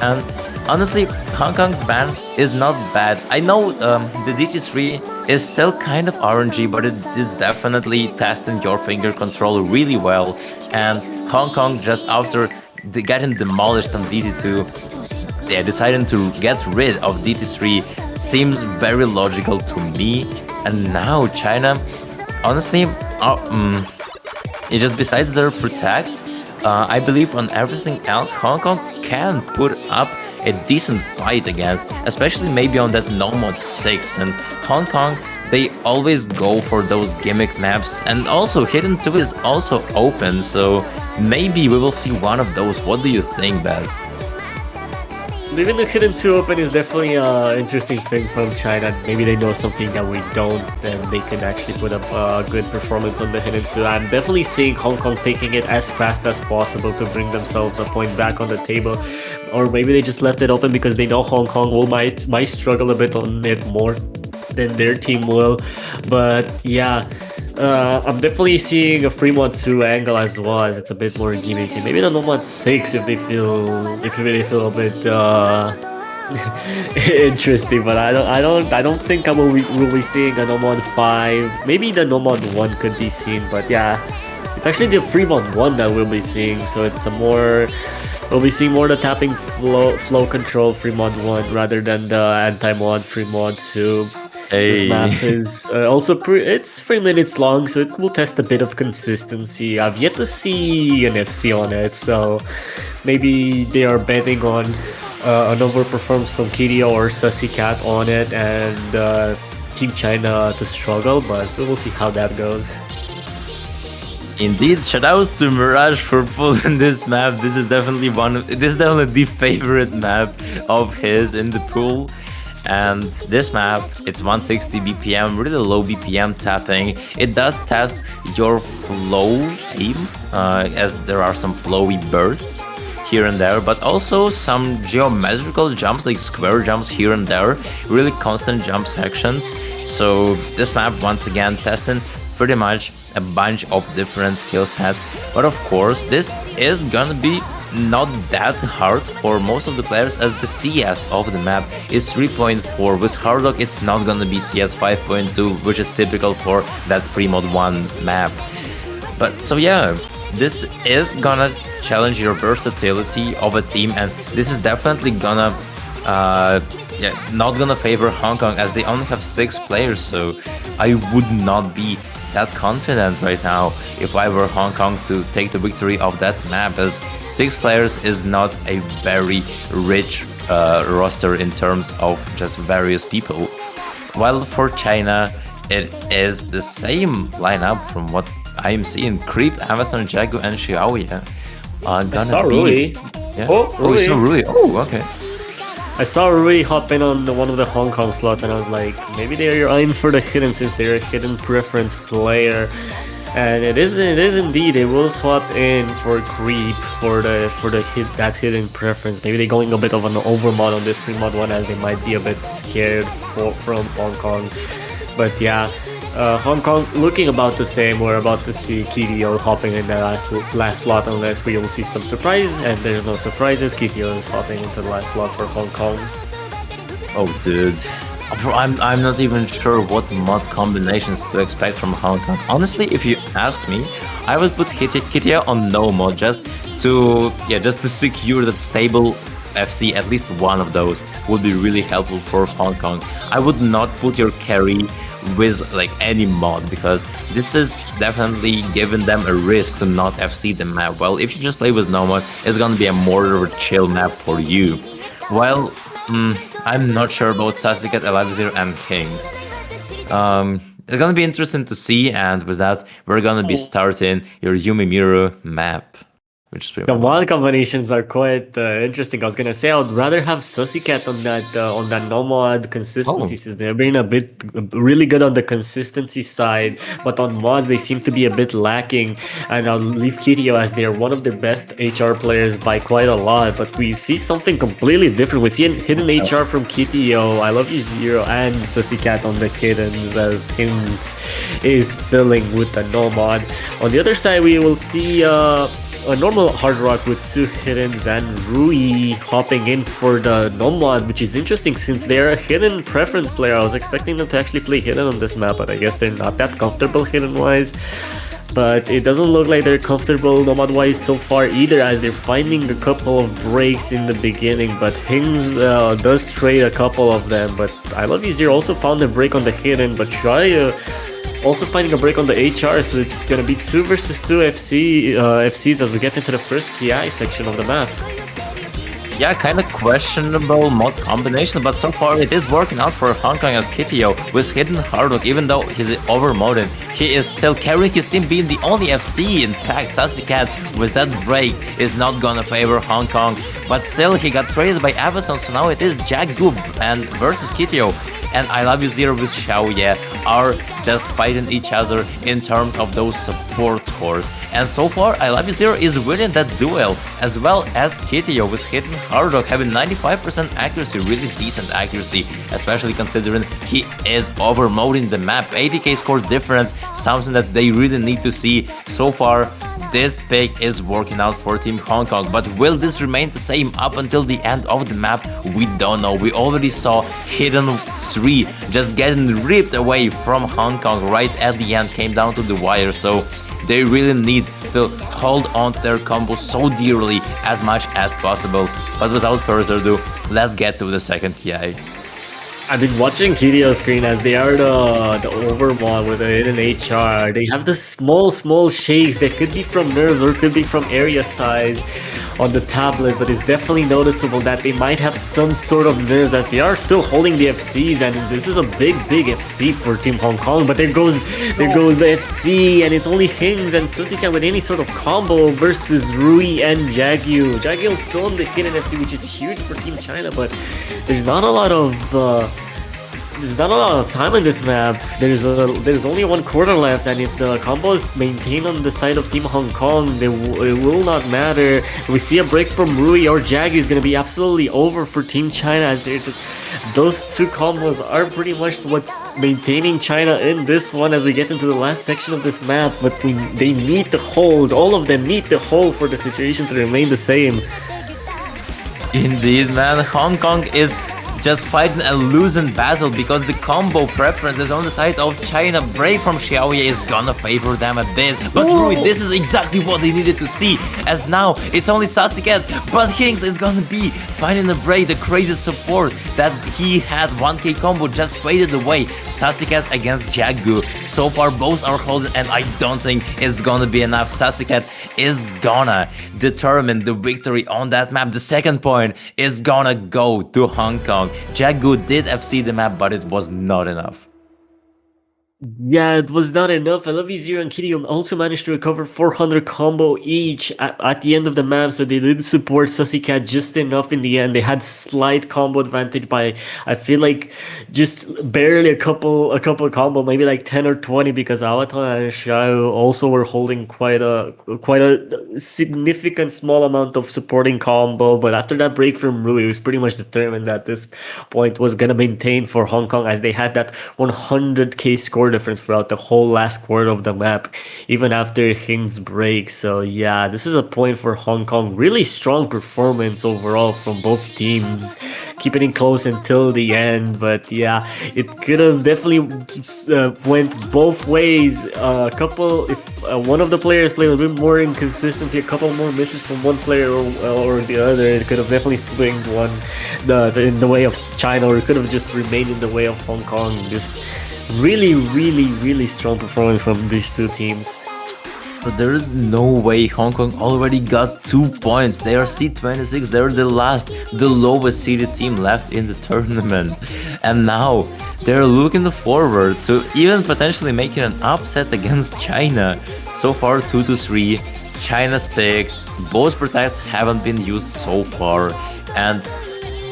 And honestly, Hong Kong's ban is not bad. I know the DT3 is still kind of RNG, but it is definitely testing your finger control really well. And Hong Kong, just after getting demolished on DT2, they decided to get rid of DT3. Seems very logical to me. And now China, honestly, it just besides their protect, I believe on everything else, Hong Kong can put up a decent fight against, especially maybe on that No Mod 6. And Hong Kong, they always go for those gimmick maps, and also Hidden 2 is also open, so maybe we will see one of those. What do you think, Baz? Leaving the Hidden 2 open is definitely an interesting thing from China. Maybe they know something that we don't, and they can actually put up a good performance on the Hidden 2. I'm definitely seeing Hong Kong taking it as fast as possible to bring themselves a point back on the table. Or maybe they just left it open because they know Hong Kong might struggle a bit on it more than their team will. But yeah, I'm definitely seeing a Fremont 2 angle as well, as it's a bit more gimmicky. Maybe the Nomad 6 if they feel a bit interesting, but I don't think we'll be seeing a Nomad 5. Maybe the Nomad 1 could be seen, but yeah, it's actually the Fremont 1 that we'll be seeing, so it's we'll be seeing more the tapping flow control Fremont 1 rather than the anti-mod Fremont 2. This map is also it's 3 minutes long, so it will test a bit of consistency. I've yet to see an FC on it, so maybe they are betting on an overperformance from Kirio or Sussy Cat on it, and Team China to struggle, but we will see how that goes. Indeed, shoutouts to Mirage for pulling this map. This is definitely the favorite map of his in the pool. And this map, it's 160 BPM, really low BPM tapping. It does test your flow aim, as there are some flowy bursts here and there, but also some geometrical jumps, like square jumps here and there, really constant jump sections. So this map, once again, testing pretty much a bunch of different skill sets. But of course, this is gonna be not that hard for most of the players, as the CS of the map is 3.4. With Hardlock, it's not gonna be CS 5.2, which is typical for that free mod 1 map. But so yeah, this is gonna challenge your versatility of a team, and this is definitely gonna not gonna favor Hong Kong, as they only have 6 players. So I would not be that confident right now if I were Hong Kong to take the victory of that map, as 6 players is not a very rich roster in terms of just various people. While for China, it is the same lineup from what I am seeing. Creep, Amazon, Jagu, and Xiaoya are gonna be... Rui. Yeah. Rui. You saw Rui. Oh, okay. I saw Rui hop in on one of the Hong Kong slots, and I was like, maybe they're eyeing for the hidden, since they're a hidden preference player. And it is indeed. They will swap in for Creep for that hidden preference. Maybe they're going a bit of an overmod on this free mod 1, as they might be a bit scared from Hong Kong. But yeah, Hong Kong looking about the same. We're about to see KDO hopping in the last slot, unless we will see some surprise, and there's no surprises. KDO is hopping into the last slot for Hong Kong. Oh, dude. I'm not even sure what mod combinations to expect from Hong Kong. Honestly, if you ask me, I would put Kittia on no mod, just to secure that stable FC. At least one of those would be really helpful for Hong Kong. I would not put your carry with like any mod, because this is definitely giving them a risk to not FC the map. Well, if you just play with no mod, it's gonna be a more of a chill map for you. While I'm not sure about Sasuke, Elivizir, and Kings. It's gonna be interesting to see, and with that, we're gonna be starting your Yumi Miru map. The mod combinations are quite interesting. I was gonna say I would rather have Susicat on that no mod consistency, since they're being really good on the consistency side, but on mods they seem to be a bit lacking. And I'll leave Kitio, as they're one of the best HR players by quite a lot. But we see something completely different. We see a hidden HR from Kitio, I Love You Zero, and Susicat on the hiddens, as Hints is filling with the no mod. On the other side, we will see a normal hard rock with 2 hiddens, and Rui hopping in for the no mod, which is interesting since they're a hidden preference player. I was expecting them to actually play hidden on this map, but I guess they're not that comfortable hidden wise. But it doesn't look like they're comfortable no mod wise so far either, as they're finding a couple of breaks in the beginning. But Hings does trade a couple of them. But I Love You Zero also found a break on the hidden, but Shaya also finding a break on the HR, so it's gonna be 2 versus 2 FCs as we get into the first PI section of the map. Yeah, kind of questionable mod combination, but so far it is working out for Hong Kong, as Kitio with hidden Hardlock. Even though he's overmodded, he is still carrying his team, being the only FC. In fact, Sasuke with that break is not gonna favor Hong Kong, but still he got traded by Amazon, so now it is Jagu and versus Kitio. And I Love You Zero with Xiaoye are just fighting each other in terms of those support scores. And so far, I Love You Zero is winning that duel, as well as Kitio with hidden Hardrock having 95% accuracy, really decent accuracy, especially considering he is overmoding the map. 80k score difference, something that they really need to see. So far, this pick is working out for Team Hong Kong, but will this remain the same up until the end of the map? We don't know. We already saw Hidden 3 just getting ripped away from Hong Kong right at the end, came down to the wire, so they really need to hold on to their combo so dearly as much as possible. But without further ado, let's get to the second PI. I've been watching Kirio's screen, as they are the overmod with the hidden HR. They have the small shakes that could be from nerves or could be from area size on the tablet, but it's definitely noticeable that they might have some sort of nerves, as they are still holding the FCs, and this is a big FC for Team Hong Kong. But there goes the FC, and it's only Hings and Susika with any sort of combo versus Rui and Jagu. Jagu still on the hidden FC, which is huge for Team China, but there's not a lot of There's not a lot of time on this map. There's only one quarter left, and if the combo is maintained on the side of Team Hong Kong, it will not matter. If we see a break from Rui or Jaggy, is gonna be absolutely over for Team China. As those two combos are pretty much what's maintaining China in this one as we get into the last section of this map. But they need to hold. All of them need to hold for the situation to remain the same. Indeed, man. Hong Kong is just fighting a losing battle because the combo preference is on the side of China. Break from Xiaoye is gonna favor them a bit. But Rui, this is exactly what they needed to see. As now, it's only Sasuke, but Kings is gonna be finding the break, the crazy support that he had 1k combo just faded away. Sasuke against Jagu. So far, both are holding, and I don't think it's gonna be enough. Sasuke is gonna determine the victory on that map. The second point is gonna go to Hong Kong. Jagu did FC the map, but it was not enough. Yeah, it was not enough. LV0 and Kitty also managed to recover 400 combo each at the end of the map, so they did support Sasicat just enough in the end. They had slight combo advantage by, I feel like, just barely a couple combo, maybe like 10 or 20, because Awatan and Xiao also were holding quite a significant small amount of supporting combo. But after that break from Rui, it was pretty much determined that this point was gonna maintain for Hong Kong, as they had that 100k score difference throughout the whole last quarter of the map, even after Hing's break. So yeah, this is a point for Hong Kong. Really strong performance overall from both teams, keeping it close until the end. But yeah, it could have definitely went both ways. If one of the players played a bit more inconsistency, a couple more misses from one player or the other, it could have definitely swinged in the way of China, or it could have just remained in the way of Hong Kong. Just really strong performance from these two teams. But there is no way Hong Kong already got 2 points. They are C26, they're the lowest seeded team left in the tournament. And now they're looking forward to even potentially making an upset against China. So far 2-3, China's pick. Both protects haven't been used so far. And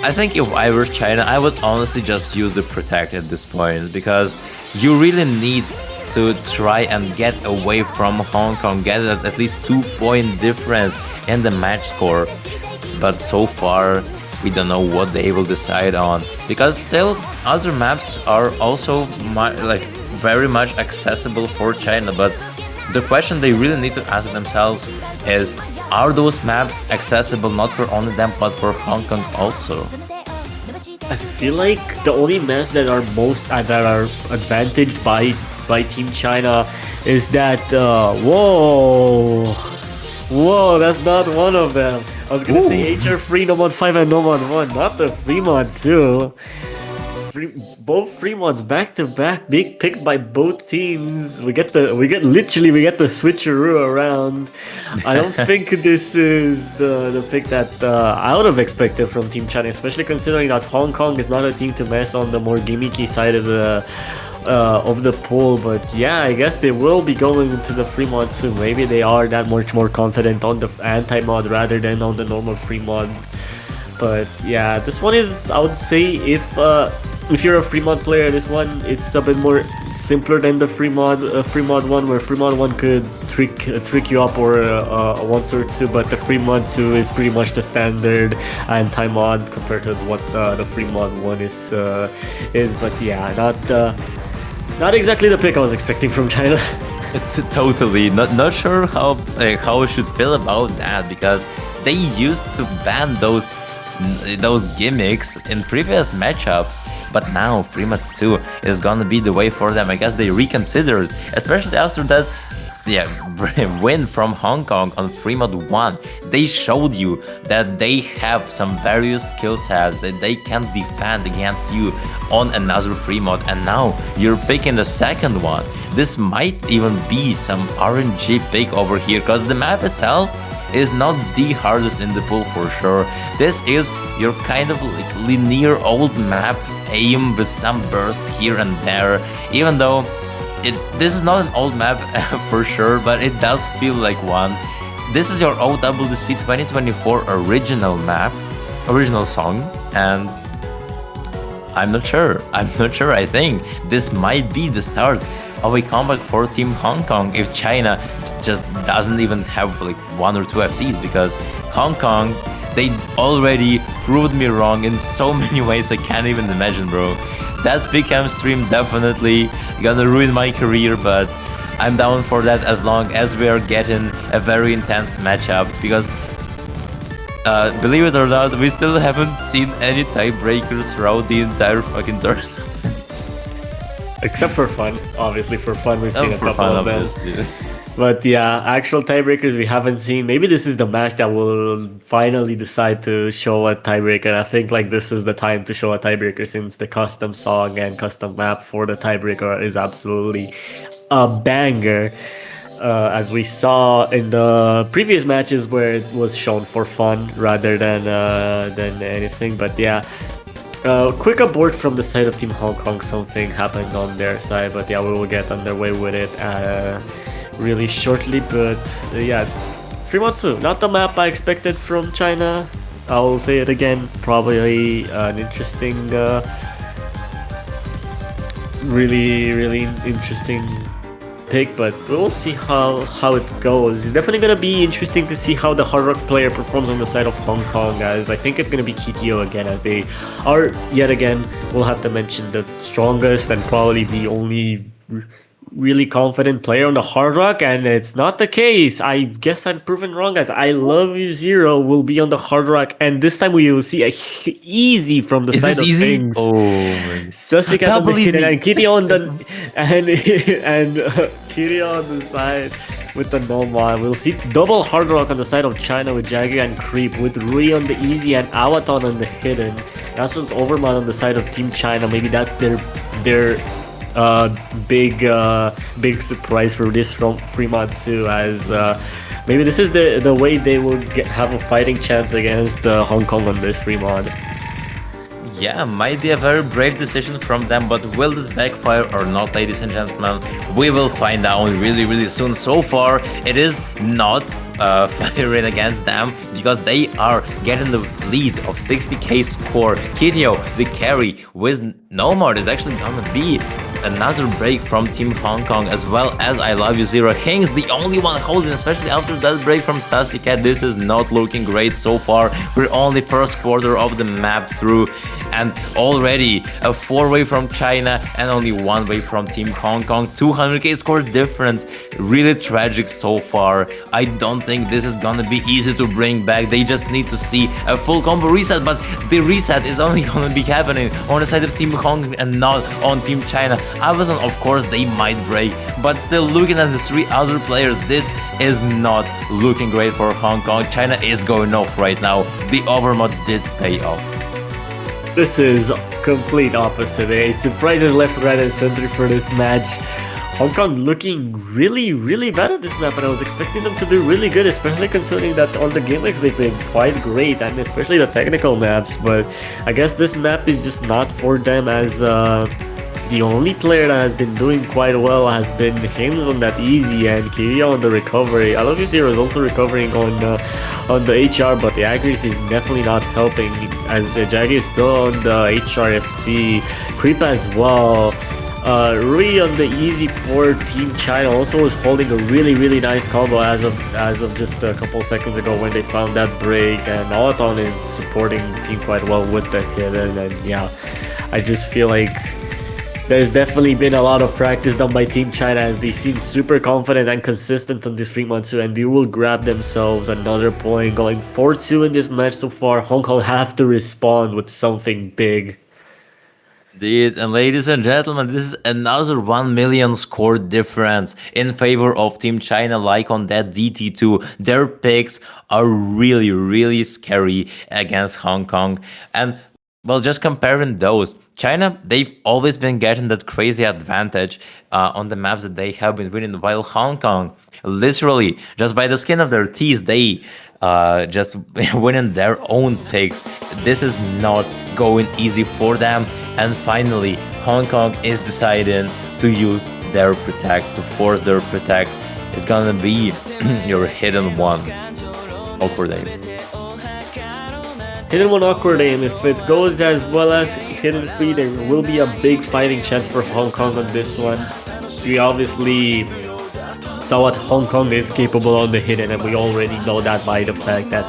I think if I were China, I would honestly just use the Protect at this point, because you really need to try and get away from Hong Kong, get at least 2-point difference in the match score. But so far, we don't know what they will decide on, because still other maps are also very much accessible for China. But the question they really need to ask themselves is, are those maps accessible not for only them but for Hong Kong also? I feel like the only maps that are advantaged by Team China is that whoa, that's not one of them. I was gonna say HR free no mod 5 and no mod 1, not the free mod 2. Both free mods back to back, big picked by both teams. We get the switcheroo around. I don't think this is the pick that I would have expected from Team China, especially considering that Hong Kong is not a team to mess on the more gimmicky side of the pool. But yeah, I guess they will be going into the free mod soon. Maybe they are that much more confident on the anti-mod rather than on the normal free mod. But yeah, this one is, I would say, if you're a free mod player, this one, it's a bit more simpler than the free mod 1, where free mod 1 could trick you up, or once or two, but the free mod 2 is pretty much the standard anti-mod compared to what the free mod 1 is. But yeah, not exactly the pick I was expecting from China. Totally not sure how I should feel about that, because they used to ban those gimmicks in previous matchups, but now free mod 2 is gonna be the way for them. I guess they reconsidered, especially after that win from Hong Kong on free mod 1. They showed you that they have some various skill sets that they can defend against you on another free mod, and now you're picking the second one. This might even be some RNG pick over here, because the map itself is not the hardest in the pool for sure. This is your kind of like linear old map aim with some bursts here and there, even though this is not an old map for sure, but it does feel like one. This is your OWC 2024 original map, original song, and I'm not sure. I'm not sure. I think this might be the start of a comeback for Team Hong Kong if China just doesn't even have like one or two FCs, because Hong Kong, they already proved me wrong in so many ways I can't even imagine, bro. That Pick'em stream definitely gonna ruin my career, but I'm down for that as long as we are getting a very intense matchup, because believe it or not, we still haven't seen any tiebreakers throughout the entire fucking tournament. Except for fun, obviously for fun we've seen a For couple fun, of them. obviously. But yeah, actual tiebreakers we haven't seen. Maybe this is the match that will finally decide to show a tiebreaker. I think like this is the time to show a tiebreaker, since the custom song and custom map for the tiebreaker is absolutely a banger. As we saw in the previous matches where it was shown for fun rather than anything. But yeah, quick abort from the side of Team Hong Kong. Something happened on their side, but yeah, we will get underway with it really shortly. But yeah, Frimatsu, not the map I expected from China. I'll say it again. Probably an interesting, really interesting pick, but we'll see how it goes. It's definitely gonna be interesting to see how the Hard Rock player performs on the side of Hong Kong, as I think it's gonna be KTO again, as they are yet again, we'll have to mention, the strongest and probably the only really confident player on the Hard Rock, and it's not the case. I guess I'm proven wrong, as I Love You Zero will be on the Hard Rock, and this time we will see a easy from the Is side this of easy? things. Oh my. Susikat on the Double hidden easy. and Kitty on the and Kitty on the side with the Nomon. We'll see double Hard Rock on the side of China with Jagger and Creep, with Rui on the easy and Awaton on the hidden. That's with Overman on the side of Team China. Maybe that's their big surprise for this from Frematsu, as maybe this is the way they will have a fighting chance against Hong Kong on this Fremont. Yeah, might be a very brave decision from them, but will this backfire or not, ladies and gentlemen? We will find out really soon. So far, it is not firing against them, because they are getting the lead of 60k score. Kitio, the carry with Nomad, is actually gonna be another break from Team Hong Kong, as well as I Love You Zero. Hing's the only one holding, especially after that break from Sasicat. This is not looking great so far. We're only first quarter of the map through, and already a 4-way from China and only 1-way from Team Hong Kong. 200k score difference. Really tragic so far. I don't think this is gonna be easy to bring back. They just need to see a full combo reset, but the reset is only gonna be happening on the side of Team Hong Kong and not on Team China. Amazon, of course, they might break, but still, looking at the 3 other players, this is not looking great for Hong Kong. China is going off right now. The overmod did pay off. This is complete opposite. Surprises left, right, and center for this match. Hong Kong looking really bad on this map, and I was expecting them to do really good, especially considering that on the gimmicks they've been quite great, and especially the technical maps. But I guess this map is just not for them, as the only player that has been doing quite well has been Hims on that easy, and Kiria on the recovery. I Love You Zero is also recovering on the HR, but the accuracy is definitely not helping, as Jaggy is still on the HRFC. Creep as well. Rui on the easy for Team China also is holding a really nice combo as of just a couple seconds ago when they found that break, and Alaton is supporting the team quite well with the hidden. And yeah, I just feel like there's definitely been a lot of practice done by Team China, as they seem super confident and consistent on this Fremantle, and they will grab themselves another point, going 4-2 in this match so far. Hong Kong have to respond with something big. Indeed, and ladies and gentlemen, this is another 1 million score difference in favor of Team China, like on that DT2. Their picks are really scary against Hong Kong. And well, just comparing those, China, they've always been getting that crazy advantage on the maps that they have been winning, while Hong Kong, literally, just by the skin of their teeth, they just winning their own picks. This is not going easy for them. And finally, Hong Kong is deciding to use their protect, to force their protect. It's gonna be your hidden one. All for them. Hidden one awkward aim. If it goes as well as hidden free, there will be a big fighting chance for Hong Kong on this one. We obviously saw what Hong Kong is capable on the hidden, and we already know that by the fact that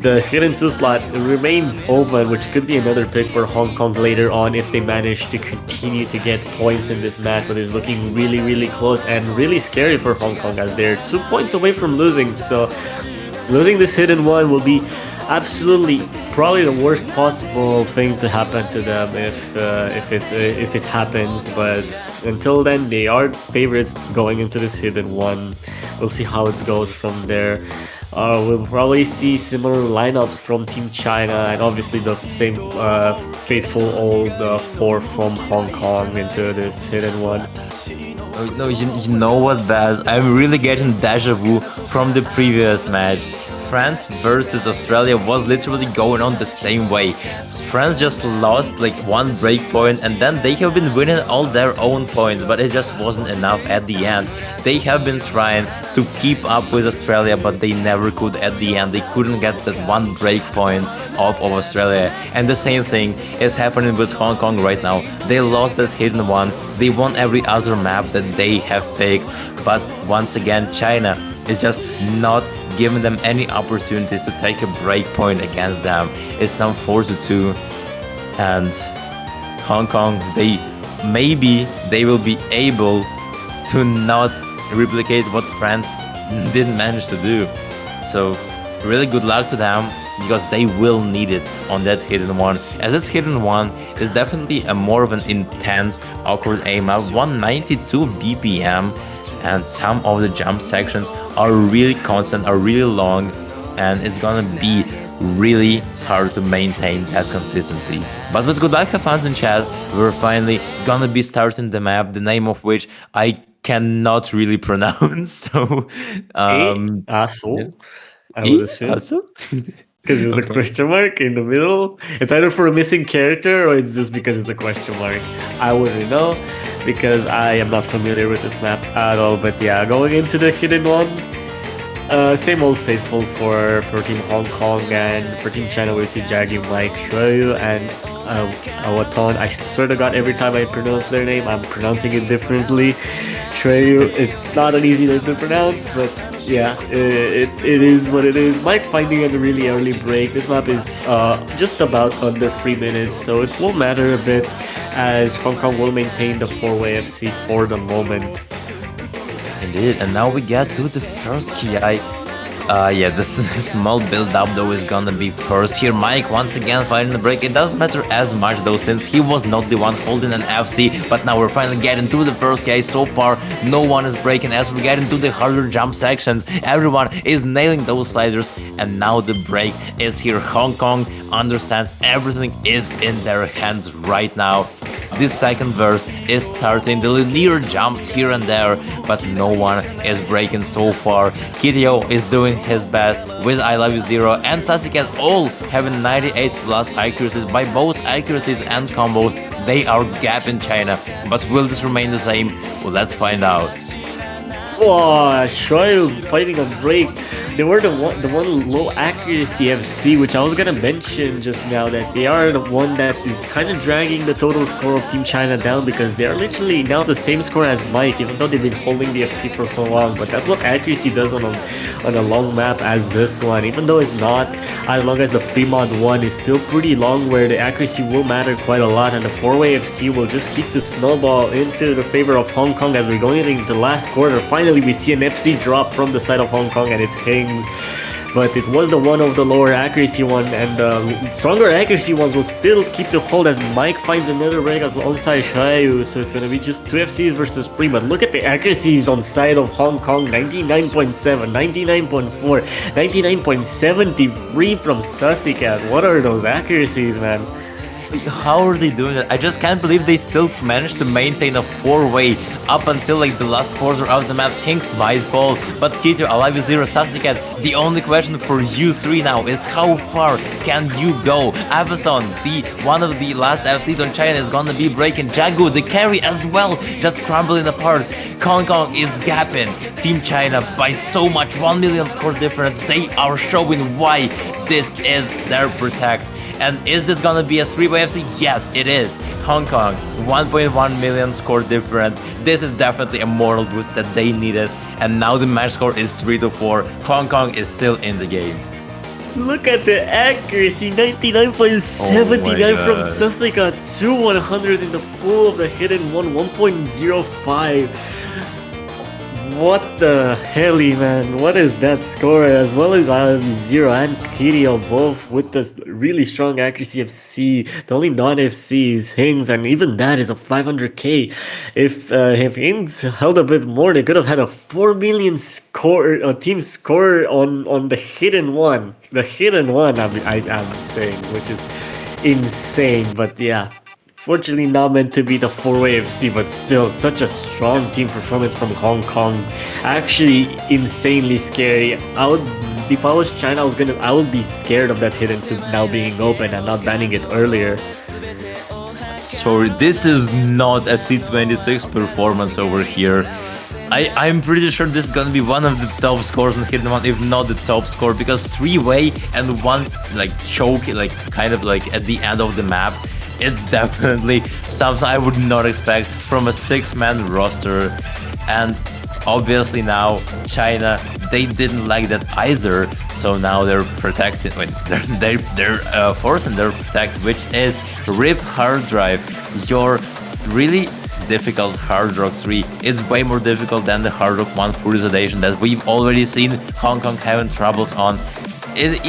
the hidden 2 slot remains open, which could be another pick for Hong Kong later on if they manage to continue to get points in this match, but it's looking really, really close and really scary for Hong Kong as they're 2 points away from losing. So losing this hidden one will be absolutely probably the worst possible thing to happen to them if it happens. But until then, they are favorites going into this hidden one. We'll see how it goes from there. We'll probably see similar lineups from Team China and obviously the same faithful old 4 from Hong Kong into this hidden one. Oh, no, you know what, Baz? I'm really getting deja vu from the previous match. France versus Australia was literally going on the same way. France just lost like 1 break point, and then they have been winning all their own points, but it just wasn't enough at the end. They have been trying to keep up with Australia, but they never could at the end. They couldn't get that 1 break point off of Australia. And the same thing is happening with Hong Kong right now. They lost that hidden one. They won every other map that they have picked, but once again China is just not giving them any opportunities to take a break point against them. It's now 4-2, and Hong Kong, maybe they will be able to not replicate what France didn't manage to do. So really good luck to them, because they will need it on that hidden one, as this hidden one is definitely a more of an intense awkward aim at 192 BPM, and some of the jump sections are really constant, are really long, and it's gonna be really hard to maintain that consistency. But with good luck, fans in chat, we're finally gonna be starting the map, the name of which I cannot really pronounce. So, Aso, I would assume. Because there's a question mark in the middle. It's either for a missing character or it's just because it's a question mark. I wouldn't know because I am not familiar with this map at all. But yeah, going into the hidden one, same old faithful for Team Hong Kong, and for Team China we see Jaggy, Mike, Shuayu, and Awaton. I swear to God, every time I pronounce their name, I'm pronouncing it differently. Shuayu, it's not an easy name to pronounce, but yeah, it is what it is. Mike finding a really early break. This map is just about under 3 minutes, so it won't matter a bit, as Hong Kong will maintain the 4-way FC for the moment. Indeed, and now we get to the first KI. Yeah, this small build-up though is gonna be first here. Mike once again finding the break. It doesn't matter as much though, since he was not the one holding an FC, but now we're finally getting to the first KI. So far, no one is breaking as we get into the harder jump sections. Everyone is nailing those sliders, and now the break is here. Hong Kong understands everything is in their hands right now. This second verse is starting, the linear jumps here and there, but no one is breaking so far. Hideo is doing his best with I Love You Zero, and Sasuke all having 98 plus accuracies by both accuracies and combos. They are gapping China, but will this remain the same? Well, let's find out. Wow, Shoyu fighting a break. They were the one low accuracy FC, which I was gonna mention just now, that they are the one that is kind of dragging the total score of Team China down, because they are literally now the same score as Mike, even though they've been holding the FC for so long. But that's what accuracy does on a long map as this one. Even though it's not as long as the Fremont one, is still pretty long, where the accuracy will matter quite a lot, and the 4-way FC will just keep the snowball into the favor of Hong Kong as we're going into the last quarter. Finally, we see an FC drop from the side of Hong Kong, and it's hitting. But it was the one of the lower accuracy one, and the stronger accuracy ones will still keep the hold as Mike finds another break alongside Shayu. So it's gonna be just 2 FCs versus 3. But look at the accuracies on side of Hong Kong: 99.7, 99.4, 99.73 from Sasuke. What are those accuracies, man? How are they doing it? I just can't believe they still managed to maintain a 4-way up until like the last quarter of the map. Hinks might fall, but Kito, Alive Zero, Sasuke, the only question for you three now is how far can you go? Avathon, one of the last FCs on China, is gonna be breaking. Jagu, the carry as well, just crumbling apart. Hong Kong is gapping Team China by so much, 1 million score difference. They are showing why this is their protect. And is this gonna be a 3-way FC? Yes, it is. Hong Kong, 1.1 million score difference. This is definitely a mortal boost that they needed. And now the match score is 3-4. Hong Kong is still in the game. Look at the accuracy, 99.79 from Susika, 2/100 in the full of the hidden one, 1.05. What the helly, man? What is that score? As well as Zero and Kirio, both with this really strong accuracy of C. The only non-FC is Hings, and even that is a 500k. If Hings held a bit more, they could have had a 4 million score, a team score on the hidden one. The hidden one, I'm saying, which is insane. But yeah. Fortunately not meant to be the 4-way FC, but still such a strong team performance from Hong Kong. Actually insanely scary. If I was China, I would be scared of that hidden to now being open and not banning it earlier. Sorry, this is not a C26 performance over here. I'm pretty sure this is gonna be one of the top scores in Hidden One, if not the top score, because 3-way and one like choke, like kind of like at the end of the map. It's definitely something I would not expect from a 6-man roster. And obviously now China, they didn't like that either, so now they're protected. They're forcing their protect, which is RIP hard drive, your really difficult Hard Rock 3. It's way more difficult than the Hard Rock 1 Full Sedation that we've already seen Hong Kong having troubles on.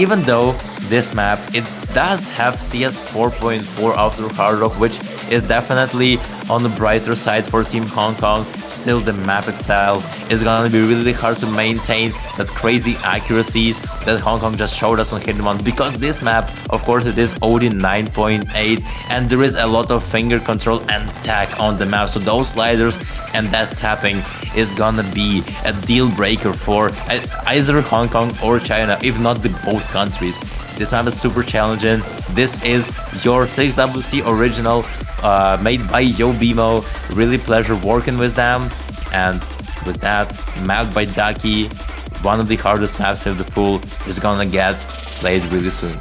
Even though this map, it does have CS 4.4 after Hard Rock, which is definitely on the brighter side for Team Hong Kong. Still, the map itself is gonna be really hard to maintain that crazy accuracies that Hong Kong just showed us on Hidden One, because this map, of course, it is OD 9.8 and there is a lot of finger control and tack on the map, so those sliders and that tapping is gonna be a deal breaker for either Hong Kong or China, if not the both countries. This map is super challenging. This is your 6WC original, made by YoBimo. Really pleasure working with them. And with that, mapped by Daki, one of the hardest maps of the pool, is gonna get played really soon.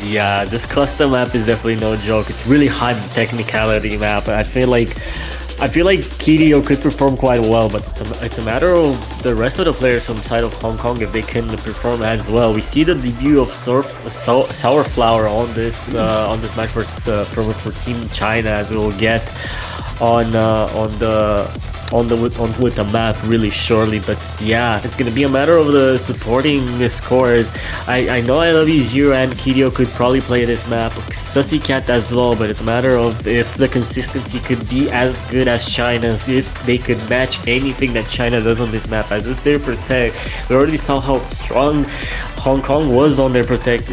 Yeah, this custom map is definitely no joke. It's really high technicality map. I feel like Kirio could perform quite well, but it's a matter of the rest of the players from the side of Hong Kong if they can perform as well. We see the debut of Sour Flower on this match for Team China, as we will get with the map really shortly. But yeah, it's gonna be a matter of the supporting scores. I know I Love You Zero and Kirio could probably play this map, Sussy Cat as well, but it's a matter of if the consistency could be as good as China's, if they could match anything that China does on this map. As is their protect, we already saw how strong Hong Kong was on their protect.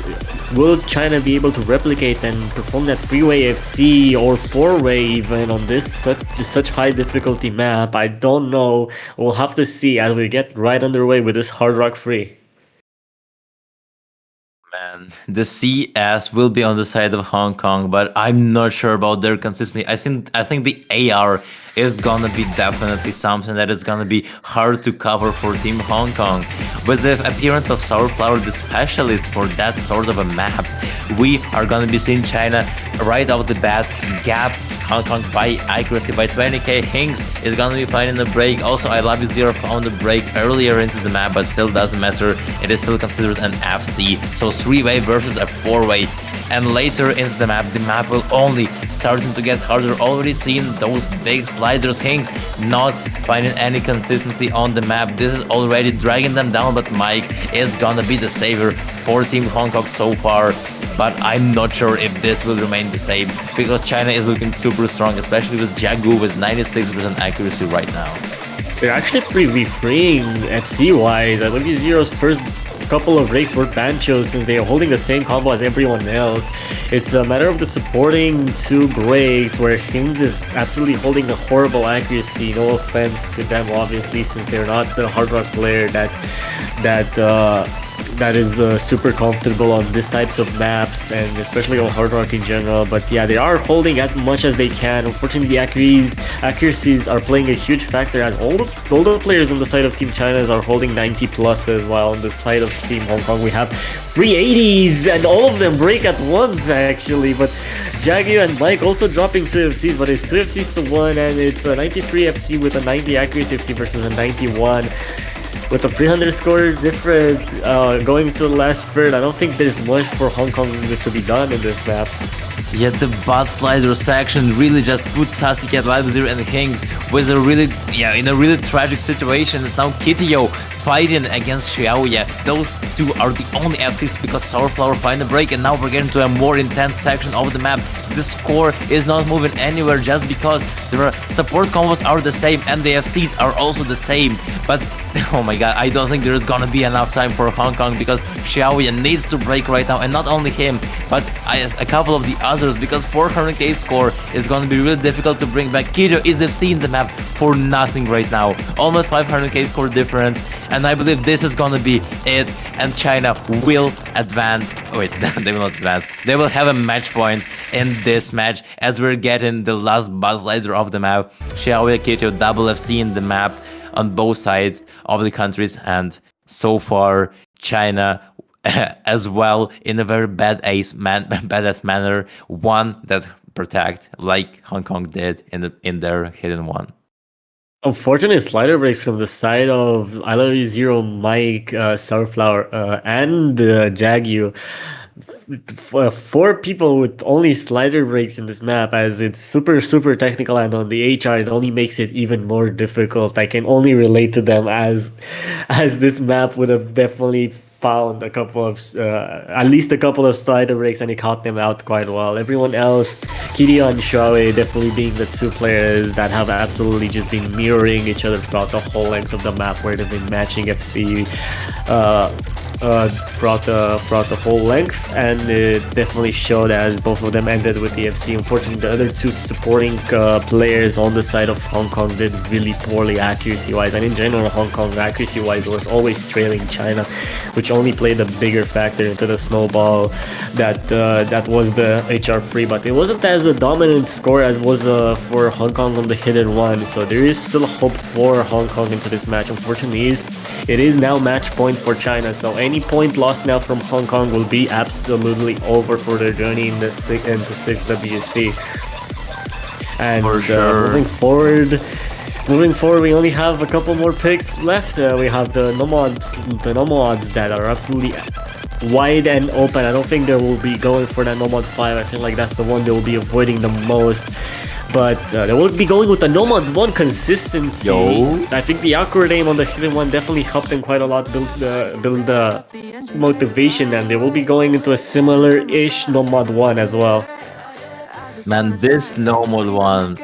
Will China be able to replicate and perform that 3-way FC or 4-way even on this such high difficulty map? I don't know. We'll have to see as we get right underway with this Hard Rock Free. Man, the CS will be on the side of Hong Kong, but I'm not sure about their consistency. I think the AR is gonna be definitely something that is gonna be hard to cover for Team Hong Kong. With the appearance of Sourflower, the specialist for that sort of a map, we are gonna be seeing China right off the bat gap Hong Kong by accuracy by 20k. Hinks is gonna be finding the break. Also, I Love You Zero found the break earlier into the map, but still doesn't matter. It is still considered an FC. So 3-way versus a 4-way. And later into the map will only starting to get harder. Already seen those big sliders. Hinks not finding any consistency on the map. This is already dragging them down, but Mike is gonna be the savior for Team Hong Kong so far. But I'm not sure if this will remain the same, because China is looking super strong, especially with Jagu with 96% accuracy right now. They're actually 3v3ing FC-wise. I Love You Zero's first couple of breaks were Banchos, since they are holding the same combo as everyone else. It's a matter of the supporting 2 breaks, where Hinz is absolutely holding a horrible accuracy. No offense to them, obviously, since they're not the Hard Rock player that is super comfortable on these types of maps. Fox and especially on Hard Rock in general. But yeah, they are holding as much as they can. Unfortunately, the accuracies are playing a huge factor as all the players on the side of Team China are holding 90 pluses, while on the side of Team Hong Kong we have 380s and all of them break at once actually. But Jagyu and Mike also dropping 2FCs, but it's 2FCs to 1 and it's a 93 FC with a 90 accuracy FC versus a 91. With a 300 score difference going to the last third, I don't think there's much for Hong Kong to be done in this map. Yet the butt slider section really just puts Sasuke at Live Zero and the Kings with a really, in a really tragic situation. It's now Kitio fighting against Xiaoya. Those two are the only FCs because Sourflower find a break, and now we're getting to a more intense section of the map. The score is not moving anywhere just because the support combos are the same and the FCs are also the same. But oh my god, I don't think there's gonna be enough time for Hong Kong because Xiaoya needs to break right now, and not only him, but a couple of the others, because 400k score is gonna be really difficult to bring back. Kitio is FC in the map for nothing right now. Almost 500k score difference, and I believe this is gonna be it, and China will advance. Oh, wait, they will not advance. They will have a match point in this match as we're getting the last buzz slider of the map. Xiaoya, Kitio, double FC in the map on both sides of the countries, and so far China as well in a very badass manner won that protect like Hong Kong did in their hidden one. Unfortunate slider breaks from the side of I Love You Zero, Mike, Starflower, and Jagyu. Four people with only slider breaks in this map, as it's super technical, and on the HR it only makes it even more difficult. I can only relate to them as this map would have definitely found a couple of at least a couple of slider breaks, and he caught them out quite well. Everyone else, Kitio and Shuai, definitely being the two players that have absolutely just been mirroring each other throughout the whole length of the map, where they've been matching FC throughout the whole length, and it definitely showed as both of them ended with the FC. Unfortunately, the other two supporting players on the side of Hong Kong did really poorly accuracy-wise, and in general, Hong Kong accuracy-wise was always trailing China, which only played a bigger factor into the snowball that was the HR3. But it wasn't as a dominant score as was for Hong Kong on the hidden one, so there is still hope for Hong Kong into this match. Unfortunately, it is now match point for China, so any point lost now from Hong Kong will be absolutely over for their journey in the 6WC. And for sure. Moving forward, we only have a couple more picks left. We have the Nomads that are absolutely wide and open. I don't think they will be going for that Nomad 5. I feel like that's the one they will be avoiding the most. But they will be going with the Nomad 1 consistency. I think the awkward aim on the hidden one definitely helped them quite a lot build the motivation, and they will be going into a similar-ish Nomad 1 as well. Man, this Nomad 1,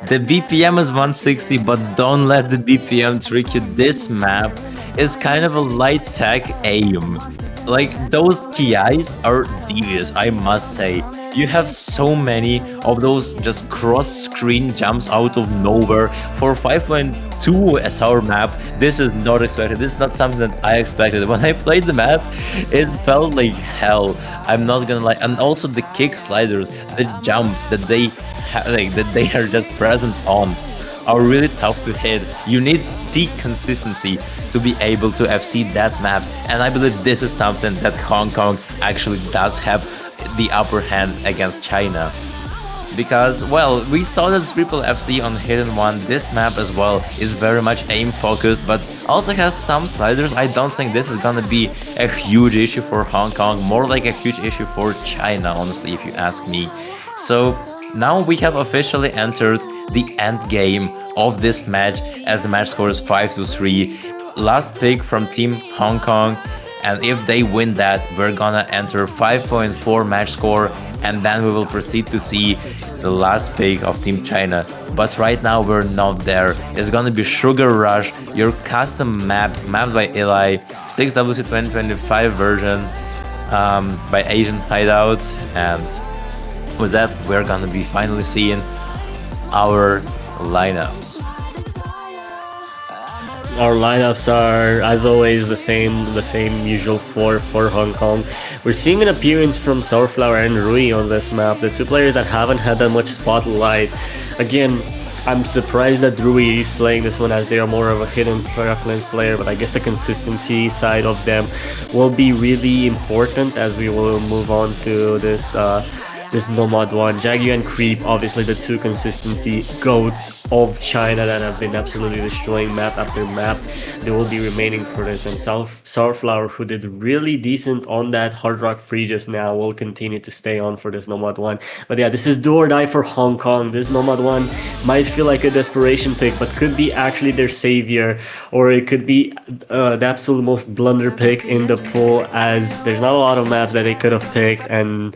the BPM is 160, but don't let the BPM trick you. This map is kind of a light tech aim. Like, those KIs are devious, I must say. You have so many of those just cross-screen jumps out of nowhere for 5.2 SR map. This is not expected. This is not something that I expected. When I played the map, it felt like hell. I'm not gonna lie. And also the kick sliders, the jumps that they are just present on, are really tough to hit. You need the consistency to be able to FC that map, and I believe this is something that Hong Kong actually does have the upper hand against China. Because, well, we saw that triple FC on Hidden One. This map as well is very much aim focused, but also has some sliders. I don't think this is gonna be a huge issue for Hong Kong, more like a huge issue for China, honestly, if you ask me. So now we have officially entered the end game of this match, as the match score is 5-3. Last pick from Team Hong Kong, and if they win that, we're gonna enter 5.4 match score, and then we will proceed to see the last pick of Team China. But right now we're not there. It's gonna be Sugar Rush, your custom map, mapped by Eli, 6WC2025 version by Asian Hideout, and with that we're gonna be finally seeing our lineups. Our lineups are, as always, the same usual four for Hong Kong. We're seeing an appearance from Sourflower and Rui on this map, the two players that haven't had that much spotlight. Again, I'm surprised that Rui is playing this one as they are more of a hidden preference player, but I guess the consistency side of them will be really important as we will move on to this Nomad one. Jagyu and Creep, obviously the two consistency goats of China that have been absolutely destroying map after map. They will be remaining for this. And Sourflower, who did really decent on that Hard Rock Free just now, will continue to stay on for this Nomad one. But yeah, this is do or die for Hong Kong. This Nomad one might feel like a desperation pick, but could be actually their savior, or it could be the absolute most blunder pick in the pool, as there's not a lot of maps that they could have picked, and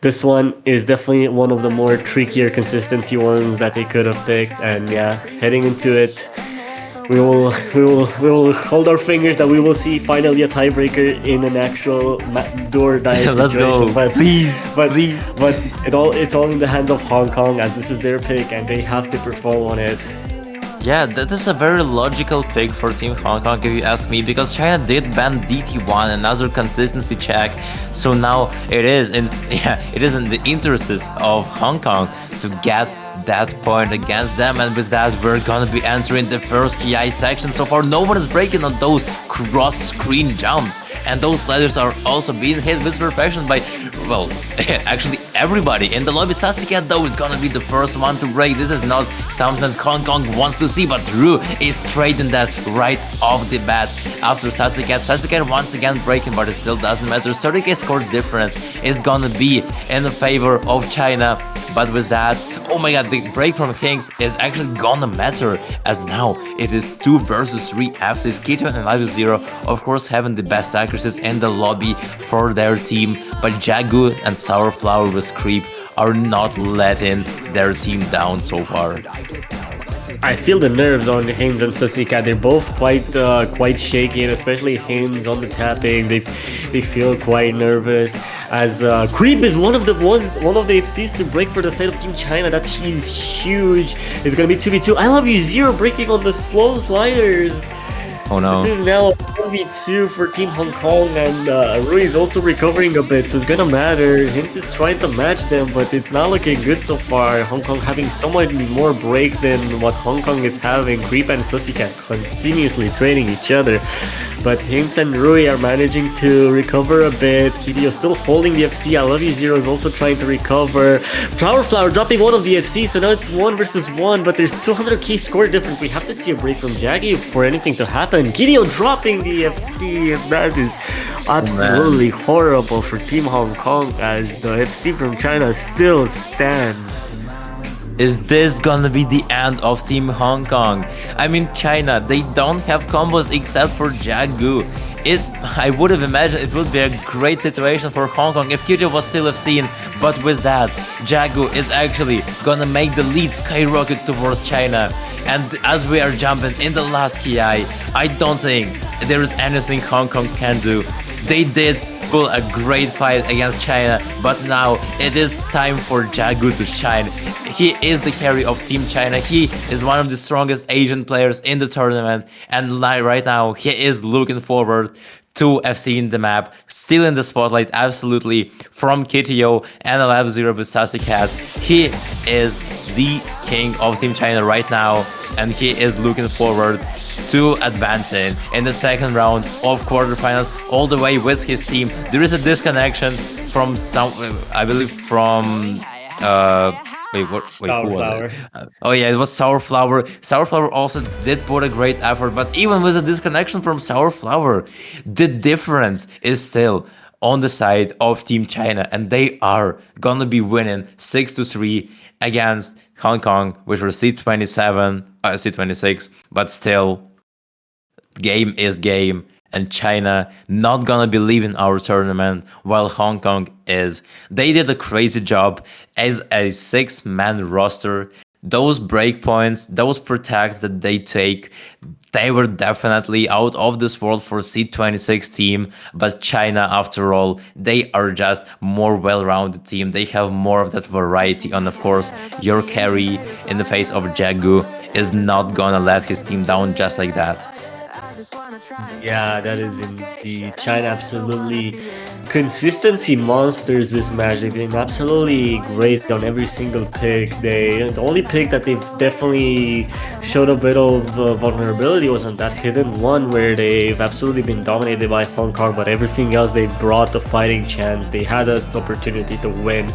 this one is definitely one of the more trickier consistency ones that they could have picked. And yeah, heading into it, we will hold our fingers that we will see finally a tiebreaker in an actual do or die situation. Let's go, but please, but please. but it's all in the hands of Hong Kong, as this is their pick and they have to perform on it. Yeah, that is a very logical pick for Team Hong Kong if you ask me, because China did ban DT1, another consistency check. So now it is in the interests of Hong Kong to get that point against them, and with that we're gonna be entering the first KI section. So far no one is breaking on those cross-screen jumps, and those sliders are also being hit with perfection by, well, actually everybody in the lobby. Sasuke though is gonna be the first one to break. This is not something that Hong Kong wants to see, but Drew is trading that right off the bat after Sasuke. Sasuke once again breaking, but it still doesn't matter. 30k score difference is gonna be in the favor of China, but with that, oh my god, the break from Kings is actually gonna matter, as now it is 2 versus 3 FCs. Keto and Live Zero, of course, having the best accuracies in the lobby for their team, but Jagu and Sourflower with Creep are not letting their team down so far. I feel the nerves on Haynes and Sasuke. They're both quite shaky, and especially Haynes on the tapping. They feel quite nervous. As Creep is one of the FCs to break for the side of Team China. He's huge. It's gonna be 2v2. I love you, Zero breaking on the slow sliders. Oh no. This is now a 1v2 for Team Hong Kong, and Rui is also recovering a bit, so it's gonna matter. Hintz is trying to match them, but it's not looking good so far. Hong Kong having so much more breaks than what Hong Kong is having. Creep and Sasuke continuously training each other, but Hintz and Rui are managing to recover a bit. Kidio still holding the FC. I Love You Zero is also trying to recover. Flower dropping one of the FC, so now it's 1 versus 1, but there's 200k score difference. We have to see a break from Jaggy for anything to happen. Kidio dropping the FC, and that is absolutely horrible for Team Hong Kong, as the FC from China still stands. Is this gonna be the end of Team Hong Kong? I mean, China, they don't have combos except for Jagu. I would have imagined it would be a great situation for Hong Kong if Kiryu was still FC, but with that, Jagu is actually gonna make the lead skyrocket towards China. And as we are jumping in the last KI, I don't think there is anything Hong Kong can do. They did pull a great fight against China, but now it is time for Jagu to shine. He is the carry of Team China. He is one of the strongest Asian players in the tournament, and right now he is looking forward to FC in the map, still in the spotlight, absolutely, from KTO and Lab Zero with Sasuke. He is the king of Team China right now, and he is looking forward to advancing in the second round of quarterfinals all the way with his team. There is a disconnection from I believe from wait, who was it? Oh yeah, it was Sourflower. Sourflower also did put a great effort, but even with a disconnection from Sourflower, the difference is still on the side of Team China, and they are gonna be winning 6-3 against Hong Kong, which were C26, but still, game is game. And China not gonna be leaving our tournament while Hong Kong is. They did a crazy job as a 6-man roster. Those breakpoints, those protects that they take, they were definitely out of this world for C26 team. But China, after all, they are just more well-rounded team. They have more of that variety, and of course, your carry in the face of Jagu is not gonna let his team down just like that. Yeah, that is indeed. China absolutely consistency monsters this match. They've been absolutely great on every single pick. The only pick that they've definitely showed a bit of vulnerability was on that hidden one where they've absolutely been dominated by Hong Kong, but everything else they brought the fighting chance. They had an opportunity to win.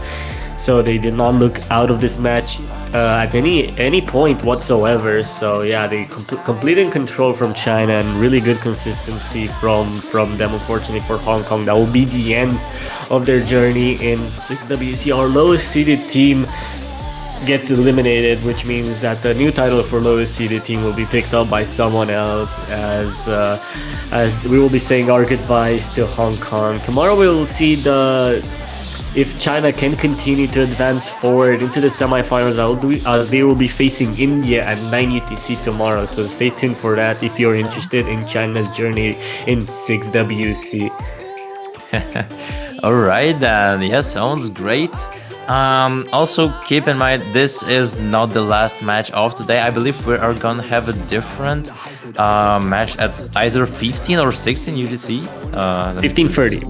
So they did not look out of this match at any point whatsoever. So yeah, they complete in control from China and really good consistency from them. Unfortunately for Hong Kong, that will be the end of their journey in 6WC. Our lowest seeded team gets eliminated, which means that the new title for lowest seeded team will be picked up by someone else, as we will be saying our goodbyes to Hong Kong. Tomorrow we will see if China can continue to advance forward into the semifinals, they will be facing India at 9 UTC tomorrow. So stay tuned for that if you're interested in China's journey in 6WC. All right, then. Yeah, sounds great. Also, keep in mind, this is not the last match of today. I believe we are gonna have a different match at either 15 or 16 UTC. 15:30.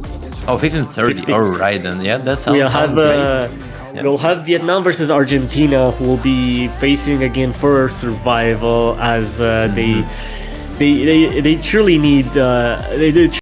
Oh, 15:30. All right, then. Yeah, that sounds, great. We'll have Vietnam versus Argentina, who will be facing again for survival, as they truly need